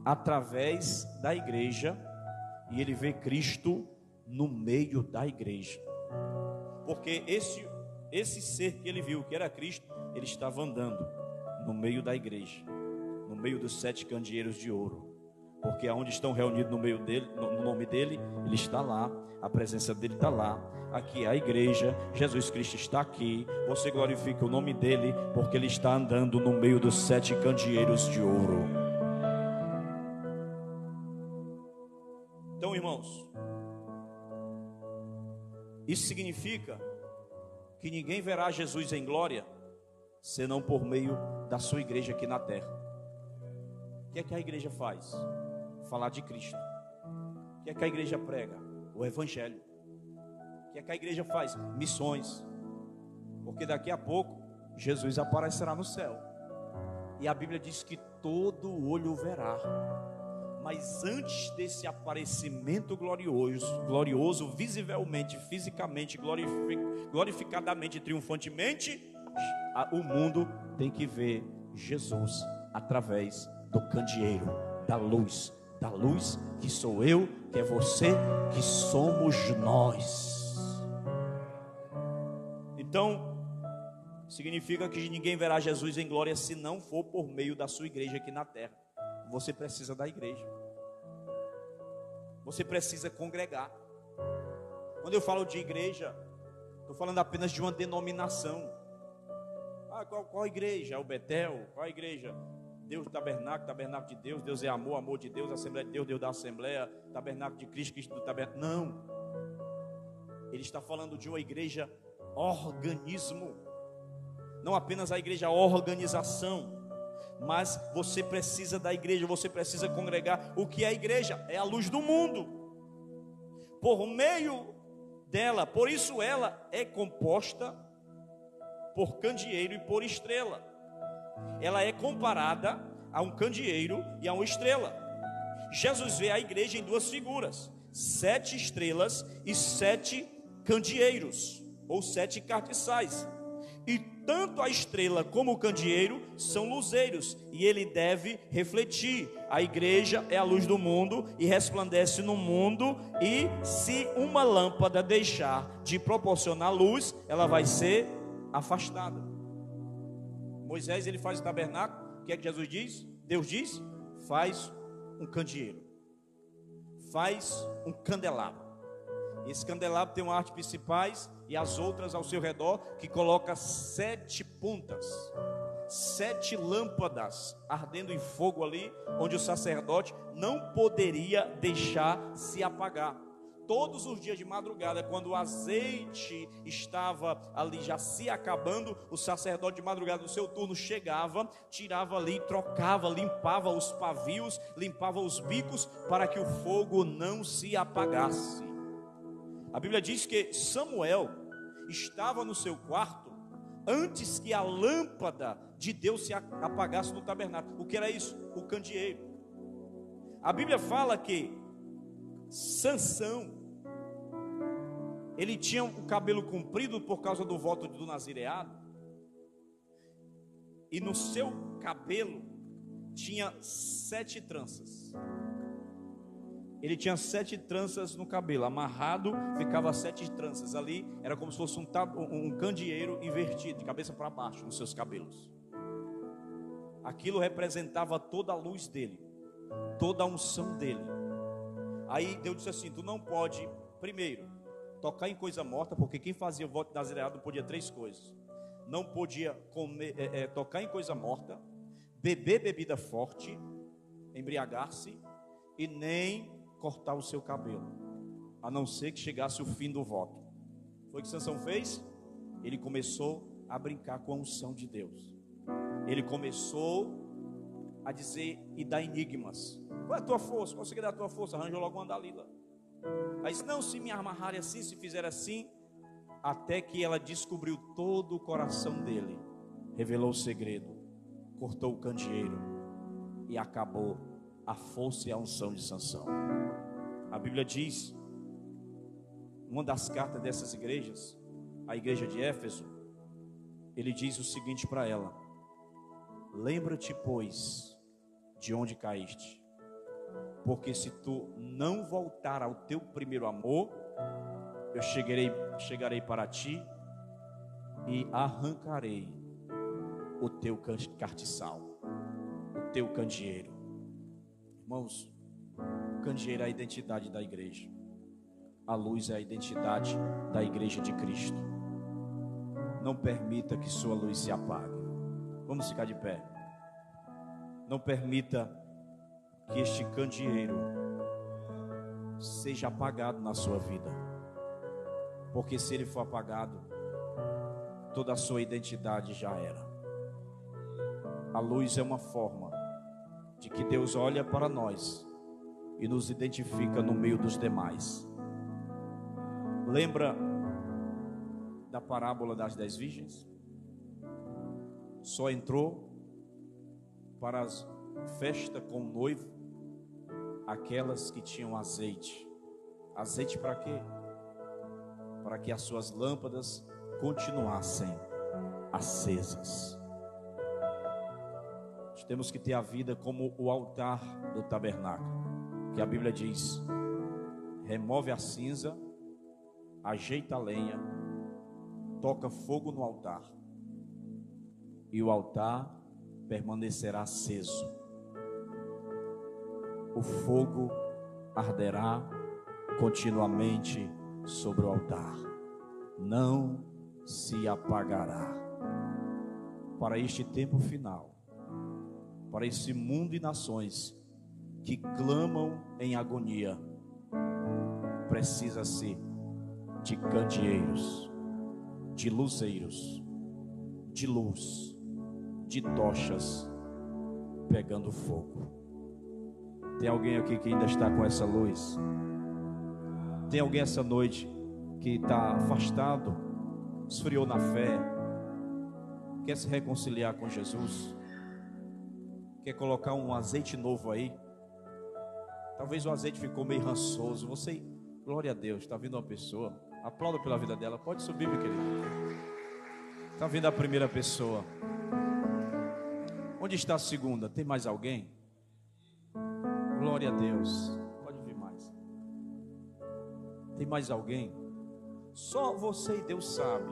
através da igreja, e ele vê Cristo no meio da igreja. Porque esse ser que ele viu, que era Cristo, ele estava andando no meio da igreja, no meio dos 7 candeeiros de ouro. Porque aonde estão reunidos no meio dele, no nome dele, ele está lá, a presença dele está lá. Aqui é a igreja, Jesus Cristo está aqui. Você glorifica o nome dele, porque ele está andando no meio dos 7 candeeiros de ouro. Então, irmãos, isso significa que ninguém verá Jesus em glória senão por meio da sua igreja aqui na terra. O que é que a igreja faz? Falar de Cristo. O que é que a igreja prega? O evangelho. O que é que a igreja faz? Missões. Porque daqui a pouco Jesus aparecerá no céu, e a Bíblia diz que todo olho o verá. Mas antes desse aparecimento glorioso, visivelmente, fisicamente, glorificadamente, triunfantemente, o mundo tem que ver Jesus através do candeeiro, da luz que sou eu, que é você, que somos nós. Então, significa que ninguém verá Jesus em glória se não for por meio da sua igreja aqui na terra. Você precisa da igreja. Você precisa congregar. Quando eu falo de igreja, estou falando apenas de uma denominação. Qual igreja? É o Betel? Qual a igreja? Deus do tabernáculo, tabernáculo de Deus. Deus é amor, amor de Deus. Assembleia de Deus, Deus da Assembleia. Tabernáculo de Cristo, Cristo do tabernáculo. Não. Ele está falando de uma igreja organismo. Não apenas a igreja organização, mas você precisa da igreja, você precisa congregar. O que é a igreja? É a luz do mundo. por meio dela. Por isso ela é composta por candeeiro e por estrela. Ela é comparada a um candeeiro e a uma estrela. Jesus vê a igreja em duas figuras: 7 estrelas e 7 candeeiros, ou 7 cartiçais. E tanto a estrela como o candeeiro são luzeiros, e ele deve refletir. A igreja é a luz do mundo e resplandece no mundo, e se uma lâmpada deixar de proporcionar luz, ela vai ser afastada. Moisés, ele faz o tabernáculo. O que é que Jesus diz? Deus diz: faz um candeeiro, faz um candelabro. Esse candelabro tem uma arte principais e as outras ao seu redor, que coloca 7 pontas, 7 lâmpadas ardendo em fogo ali, onde o sacerdote não poderia deixar se apagar. Todos os dias de madrugada, quando o azeite estava ali já se acabando, o sacerdote de madrugada do seu turno chegava, tirava ali, trocava, limpava os pavios, limpava os bicos, para que o fogo não se apagasse. A Bíblia diz que Samuel estava no seu quarto antes que a lâmpada de Deus se apagasse no tabernáculo. O que era isso? O candeeiro. A Bíblia fala que Sansão, ele tinha o cabelo comprido por causa do voto do nazireado, e no seu cabelo tinha 7 tranças. Ele tinha 7 tranças no cabelo, amarrado, ficava 7 tranças ali, era como se fosse um candeeiro invertido, de cabeça para baixo, nos seus cabelos. Aquilo representava toda a luz dele, toda a unção dele. Aí Deus disse assim: tu não pode, primeiro, tocar em coisa morta, porque quem fazia o voto de nazireado não podia 3 coisas: não podia tocar em coisa morta, beber bebida forte, embriagar-se, e nem cortar o seu cabelo, a não ser que chegasse o fim do voto. Foi o que Sansão fez? Ele começou a brincar com a unção de Deus. Ele começou a dizer e dar enigmas. Qual é a tua força? Qual é o segredo da tua força? Arranjou logo uma Dalila. Aí disse: não, se me amarrarem assim, se fizer assim. Até que ela descobriu todo o coração dele, revelou o segredo, cortou o candeeiro e acabou a força e a unção de Sansão. A Bíblia diz, uma das cartas dessas igrejas, a igreja de Éfeso, ele diz o seguinte para ela: lembra-te, pois, de onde caíste, porque se tu não voltar ao teu primeiro amor, eu chegarei para ti e arrancarei o teu cartiçal, o teu candeeiro. Irmãos, o candeeiro é a identidade da igreja, a luz é a identidade da igreja de Cristo. Não permita que sua luz se apague. Vamos ficar de pé. Não permita que este candeeiro seja apagado na sua vida, porque se ele for apagado, toda a sua identidade já era. A luz é uma forma de que Deus olha para nós e nos identifica no meio dos demais. Lembra da parábola das 10 virgens? Só entrou para a festa com o noivo aquelas que tinham azeite. Azeite para quê? Para que as suas lâmpadas continuassem acesas. Nós temos que ter a vida como o altar do tabernáculo, que a Bíblia diz: remove a cinza, ajeita a lenha, toca fogo no altar, e o altar permanecerá aceso. O fogo arderá continuamente sobre o altar, não se apagará. Para este tempo final, para esse mundo e nações que clamam em agonia, precisa-se de candeeiros, de luzeiros, de luz, de tochas pegando fogo. Tem alguém aqui que ainda está com essa luz? Tem alguém essa noite que está afastado, esfriou na fé, quer se reconciliar com Jesus, quer colocar um azeite novo aí? Talvez o azeite ficou meio rançoso. Você, glória a Deus, está vindo uma pessoa. Aplauda pela vida dela. Pode subir, meu querido. Está vindo a primeira pessoa. Onde está a segunda? Tem mais alguém? Glória a Deus. Pode vir mais. Tem mais alguém? Só você e Deus sabe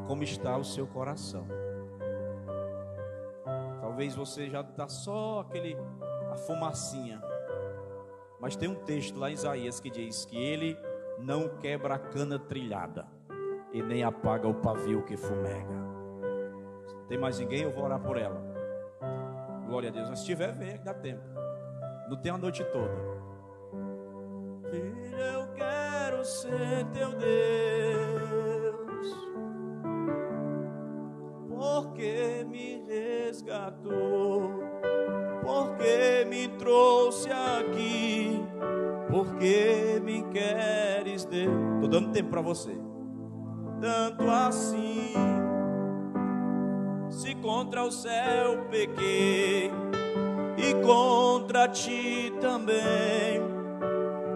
como está o seu coração. Talvez você já está só a fumacinha. Mas tem um texto lá em Isaías que diz que ele não quebra a cana trilhada e nem apaga o pavio que fumega. Tem mais ninguém? Eu vou orar por ela. Glória a Deus. Mas se tiver, vem, dá tempo. Não tem a noite toda. Filho, eu quero ser teu Deus, porque me resgatou, porque me trouxe aqui, porque me queres, Deus. Estou dando tempo para você. Tanto assim, se contra o céu pequei, e contra ti também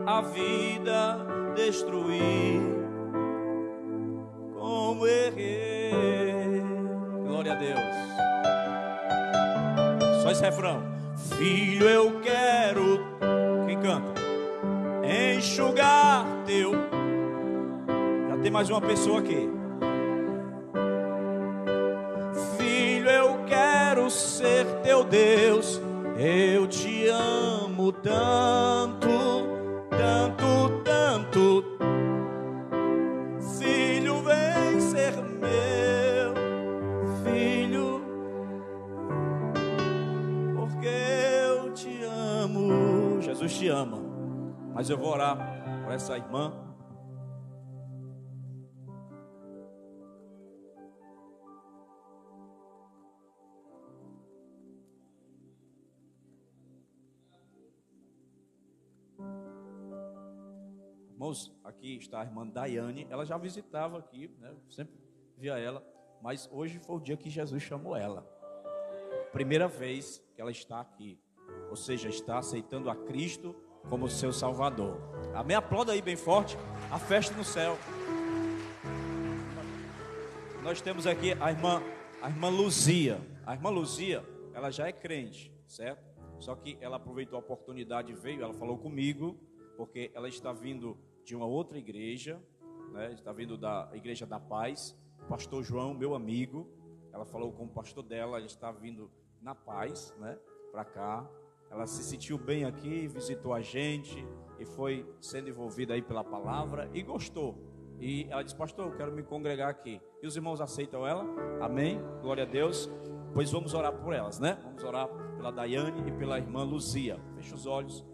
a vida destruí, como errei. Glória a Deus. Só esse refrão. Filho, eu quero. Quem canta? Enxugar teu. Já tem mais uma pessoa aqui. Filho, eu quero ser teu Deus. Eu te amo tanto, tanto, tanto. Filho, vem ser meu filho, porque eu te amo. Jesus te ama. Mas eu vou orar por essa irmã. Irmãos, aqui está a irmã Daiane. Ela já visitava aqui, né? Sempre via ela. Mas hoje foi o dia que Jesus chamou ela. Primeira vez que ela está aqui. Ou seja, está aceitando a Cristo como seu Salvador. Amém? Aplauda aí bem forte. A festa no céu. Nós temos aqui a irmã Luzia. A irmã Luzia, ela já é crente, certo? Só que ela aproveitou a oportunidade e veio. Ela falou comigo, porque ela está vindo de uma outra igreja, né? Está vindo da Igreja da Paz. O pastor João, meu amigo, ela falou com o pastor dela, ele está vindo na paz, né? Para cá. Ela se sentiu bem aqui, visitou a gente e foi sendo envolvida aí pela palavra e gostou. E ela disse: pastor, eu quero me congregar aqui. E os irmãos aceitam ela? Amém? Glória a Deus. Pois vamos orar por elas, né? Vamos orar pela Daiane e pela irmã Luzia. Feche os olhos.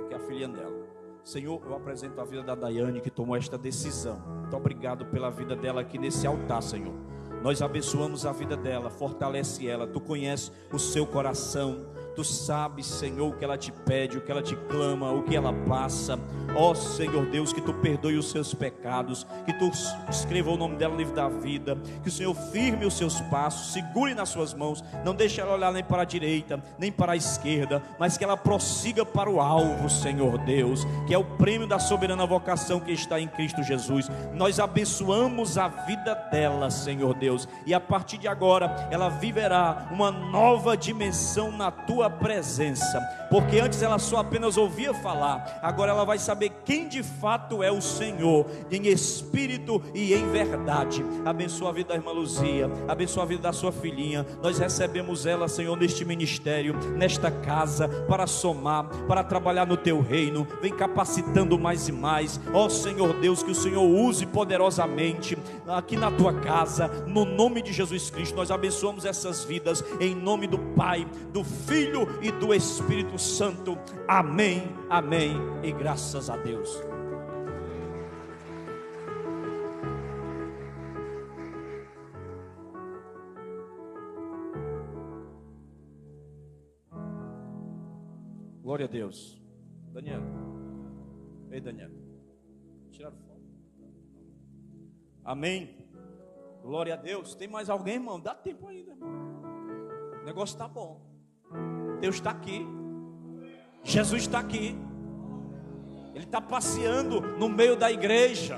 Aqui é a filhinha dela. Senhor, eu apresento a vida da Daiane, que tomou esta decisão. Muito obrigado pela vida dela aqui nesse altar, Senhor. Nós abençoamos a vida dela, fortalece ela. Tu conheces o seu coração. Tu sabes, Senhor, o que ela te pede, o que ela te clama, o que ela passa. Ó Senhor Deus, que tu perdoe os seus pecados, que tu escreva o nome dela no livro da vida, que o Senhor firme os seus passos, segure nas suas mãos, não deixe ela olhar nem para a direita, nem para a esquerda, mas que ela prossiga para o alvo, Senhor Deus, que é o prêmio da soberana vocação que está em Cristo Jesus. Nós abençoamos a vida dela, Senhor Deus, e a partir de agora ela viverá uma nova dimensão na tua presença, porque antes ela só apenas ouvia falar, agora ela vai saber quem de fato é o Senhor, em espírito e em verdade. Abençoa a vida da irmã Luzia, abençoa a vida da sua filhinha. Nós recebemos ela, Senhor, neste ministério, nesta casa, para somar, para trabalhar no teu reino. Vem capacitando mais e mais, ó Senhor Deus, que o Senhor use poderosamente aqui na tua casa, no nome de Jesus Cristo. Nós abençoamos essas vidas, em nome do Pai, do Filho e do Espírito Santo. Amém, amém e graças a Deus. Glória a Deus. Daniel, Ei, Daniel. Tiraram foto. Amém. Glória a Deus. Tem mais alguém, irmão? Dá tempo ainda, irmão. O negócio está bom. Deus está aqui. Jesus está aqui. Ele está passeando no meio da igreja.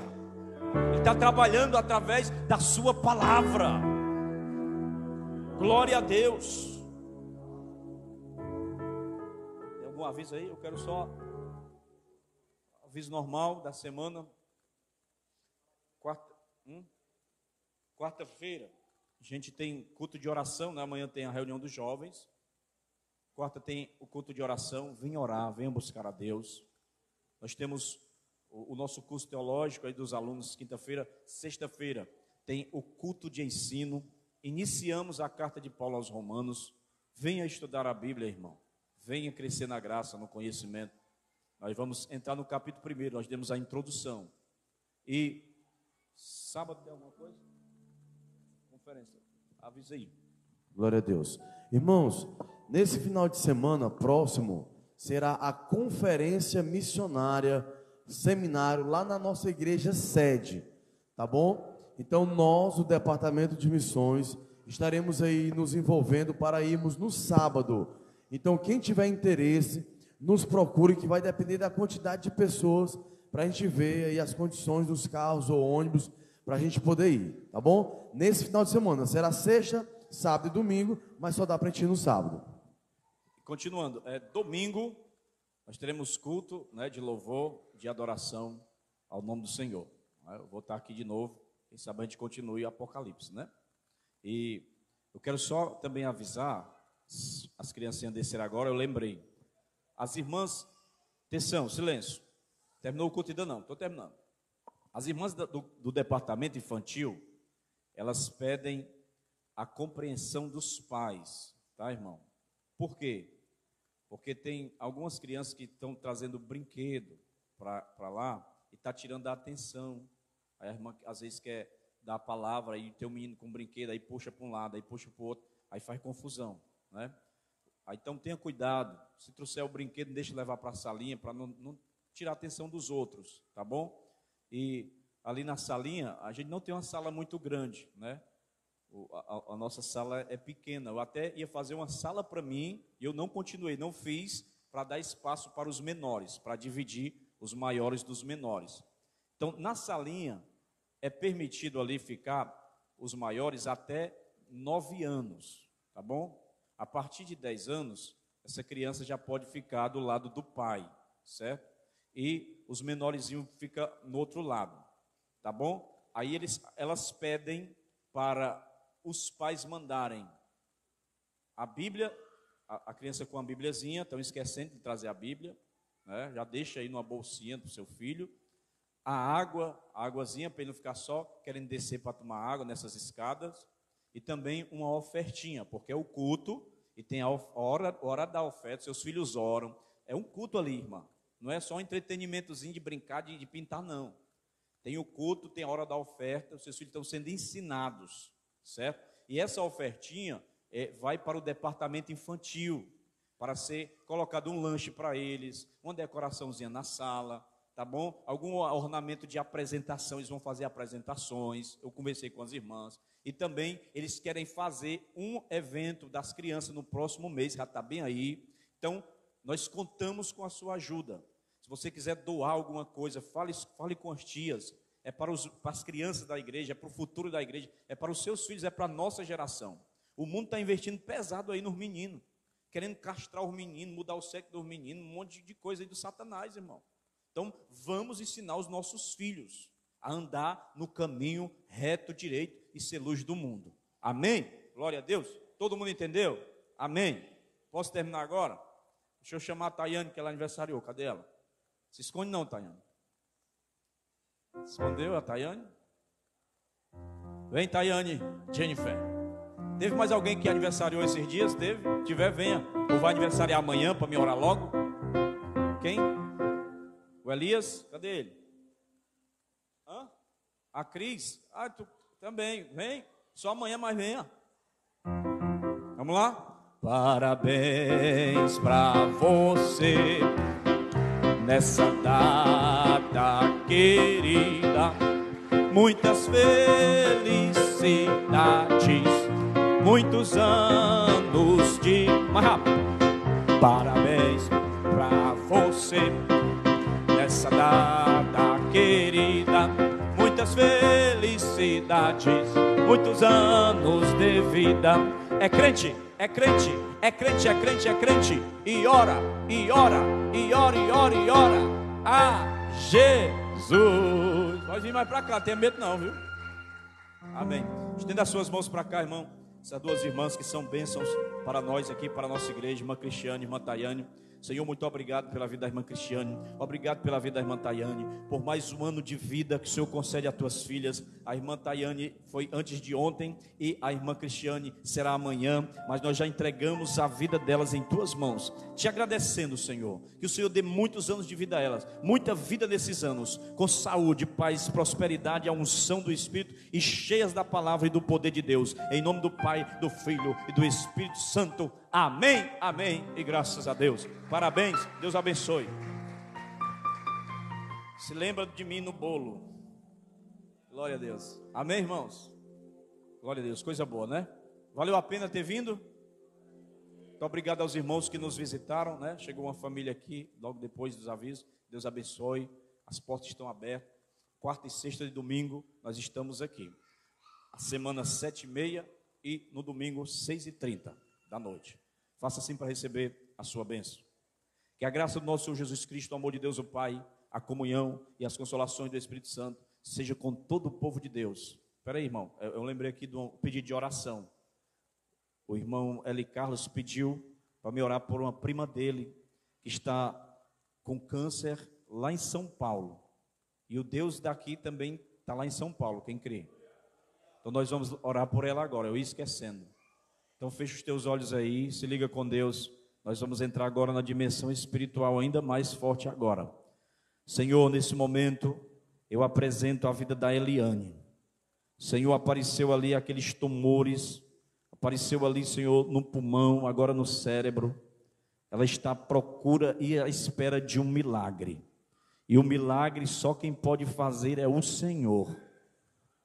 Ele está trabalhando através da sua palavra. Glória a Deus. Tem algum aviso aí? Eu quero só aviso normal da semana. Quarta-feira a gente tem culto de oração, né? Amanhã tem a reunião dos jovens. Quarta tem o culto de oração. Venha orar, venha buscar a Deus. Nós temos o nosso curso teológico aí dos alunos, quinta-feira. Sexta-feira tem o culto de ensino. Iniciamos a carta de Paulo aos Romanos. Venha estudar a Bíblia, irmão. Venha crescer na graça, no conhecimento. Nós vamos entrar no capítulo 1, nós demos a introdução. E sábado tem alguma coisa? Conferência. Avisa aí. Glória a Deus. Irmãos, nesse final de semana próximo será a conferência missionária, seminário lá na nossa igreja sede, tá bom? Então nós, o departamento de missões, estaremos aí nos envolvendo para irmos no sábado. Então quem tiver interesse, nos procure, que vai depender da quantidade de pessoas, para a gente ver aí as condições dos carros ou ônibus, para a gente poder ir, tá bom? Nesse final de semana, será sexta, sábado e domingo, mas só dá para a gente ir no sábado. Continuando, domingo nós teremos culto, né, de louvor, de adoração ao nome do Senhor. Eu vou estar aqui de novo, quem sabe a gente continue o Apocalipse, né? E eu quero só também avisar, as criancinhas desceram agora, eu lembrei. As irmãs, atenção, silêncio. Terminou o culto ainda não, estou terminando. As irmãs do departamento infantil, elas pedem a compreensão dos pais, tá, irmão? Por quê? Porque tem algumas crianças que estão trazendo brinquedo para lá e está tirando a atenção. Aí a irmã às vezes quer dar a palavra e tem um menino com brinquedo, aí puxa para um lado, aí puxa para o outro, aí faz confusão, né? Aí, então tenha cuidado, se trouxer o brinquedo, não deixe levar para a salinha, para não tirar a atenção dos outros, tá bom? E ali na salinha, a gente não tem uma sala muito grande, né? A nossa sala é pequena. Eu até ia fazer uma sala para mim, e eu não continuei, não fiz, para dar espaço para os menores, para dividir os maiores dos menores. Então, na salinha, é permitido ali ficar os maiores até 9 anos, tá bom? A partir de 10 anos, essa criança já pode ficar do lado do pai, certo? E os menorzinhos ficam no outro lado, tá bom? Aí elas pedem para os pais mandarem a Bíblia, a criança com a Bíbliazinha, estão esquecendo de trazer a Bíblia, né? Já deixa aí numa bolsinha para o seu filho. A águazinha, para ele não ficar só querendo descer para tomar água nessas escadas. E também uma ofertinha, porque é o culto e tem a hora da oferta, seus filhos oram. É um culto ali, irmã. Não é só um entretenimentozinho de brincar, de pintar, não. Tem o culto, tem a hora da oferta, os seus filhos estão sendo ensinados, certo? E essa ofertinha vai para o departamento infantil, para ser colocado um lanche para eles, uma decoraçãozinha na sala, tá bom? Algum ornamento de apresentação, eles vão fazer apresentações, eu conversei com as irmãs. E também eles querem fazer um evento das crianças no próximo mês, já está bem aí. Então, nós contamos com a sua ajuda. Se você quiser doar alguma coisa, fale com as tias. É para as crianças da igreja, é para o futuro da igreja, é para os seus filhos, é para a nossa geração. O mundo está investindo pesado aí nos meninos, querendo castrar os meninos, mudar o sexo dos meninos, um monte de coisa aí do Satanás, irmão. Então, vamos ensinar os nossos filhos a andar no caminho reto, direito e ser luz do mundo. Amém? Glória a Deus. Todo mundo entendeu? Amém. Posso terminar agora? Deixa eu chamar a Tayane, que ela aniversariou. Cadê ela? Se esconde não, Tayane. Se escondeu a Tayane? Vem, Tayane, Jennifer. Teve mais alguém que aniversariou esses dias? Teve? Se tiver, venha. Ou vai aniversariar amanhã para me orar logo? Quem? O Elias? Cadê ele? Hã? A Cris? Ah, tu também. Vem. Só amanhã, mas venha. Vamos lá? Parabéns pra você nessa data querida. Muitas felicidades, muitos anos de... Mais rápido. Parabéns pra você nessa data querida. Muitas felicidades, muitos anos de vida. É crente, é crente, é crente, é crente, é crente. E ora, e ora, e ora, e ora, e ora a Jesus. Pode vir mais pra cá, não tenha medo não, viu? Amém. Estenda as suas mãos para cá, irmão. Essas duas irmãs que são bênçãos para nós aqui, para a nossa igreja, irmã Cristiane, irmã Tayane. Senhor, muito obrigado pela vida da irmã Cristiane, obrigado pela vida da irmã Tayane, por mais um ano de vida que o Senhor concede às tuas filhas. A irmã Tayane foi antes de ontem e a irmã Cristiane será amanhã, mas nós já entregamos a vida delas em tuas mãos, te agradecendo, Senhor, que o Senhor dê muitos anos de vida a elas, muita vida nesses anos, com saúde, paz, prosperidade, a unção do Espírito e cheias da palavra e do poder de Deus, em nome do Pai, do Filho e do Espírito Santo. Amém, amém e graças a Deus. Parabéns, Deus abençoe. Se lembra de mim no bolo. Glória a Deus. Amém, irmãos? Glória a Deus, coisa boa, né? Valeu a pena ter vindo? Muito obrigado aos irmãos que nos visitaram, né? Chegou uma família aqui, logo depois dos avisos. Deus abençoe, as portas estão abertas. Quarta e sexta de domingo, nós estamos aqui. A semana 7h30 e no domingo 6h30 da noite. Faça assim para receber a sua bênção. Que a graça do nosso Senhor Jesus Cristo, o amor de Deus o Pai, a comunhão e as consolações do Espírito Santo seja com todo o povo de Deus. Espera aí, irmão, eu lembrei aqui de um pedido de oração. O irmão Eli Carlos pediu para me orar por uma prima dele que está com câncer lá em São Paulo. E o Deus daqui também está lá em São Paulo, quem crê? Então nós vamos orar por ela agora, eu ia esquecendo. Então fecha os teus olhos aí, se liga com Deus. Nós vamos entrar agora na dimensão espiritual ainda mais forte agora. Senhor, nesse momento, eu apresento a vida da Eliane. Senhor, apareceu ali aqueles tumores, apareceu ali, Senhor, no pulmão, agora no cérebro. Ela está à procura e à espera de um milagre. E o milagre só quem pode fazer é o Senhor.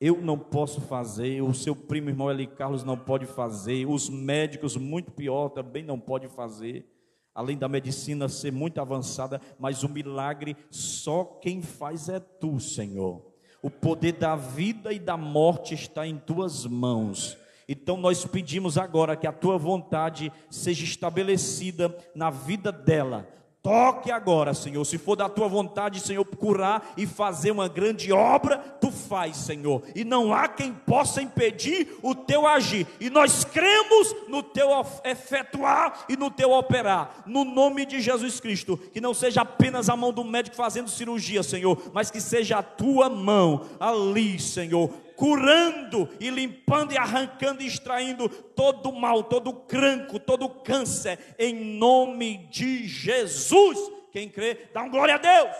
Eu não posso fazer, o seu primo irmão Eli Carlos não pode fazer, os médicos, muito pior, também não podem fazer, além da medicina ser muito avançada, mas o milagre só quem faz é tu, Senhor. O poder da vida e da morte está em tuas mãos. Então nós pedimos agora que a tua vontade seja estabelecida na vida dela. Toque agora, Senhor, se for da tua vontade, Senhor, curar e fazer uma grande obra, tu faz, Senhor, e não há quem possa impedir o teu agir, e nós cremos no teu efetuar e no teu operar, no nome de Jesus Cristo. Que não seja apenas a mão do médico fazendo cirurgia, Senhor, mas que seja a tua mão ali, Senhor, curando e limpando e arrancando e extraindo todo o mal, todo o cancro, todo o câncer, em nome de Jesus. Quem crê, dá um glória a Deus.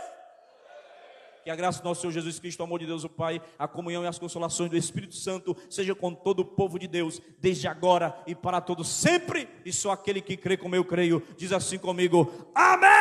Que a graça do nosso Senhor Jesus Cristo, o amor de Deus o Pai, a comunhão e as consolações do Espírito Santo seja com todo o povo de Deus, desde agora e para todos sempre. E só aquele que crê como eu creio diz assim comigo: amém.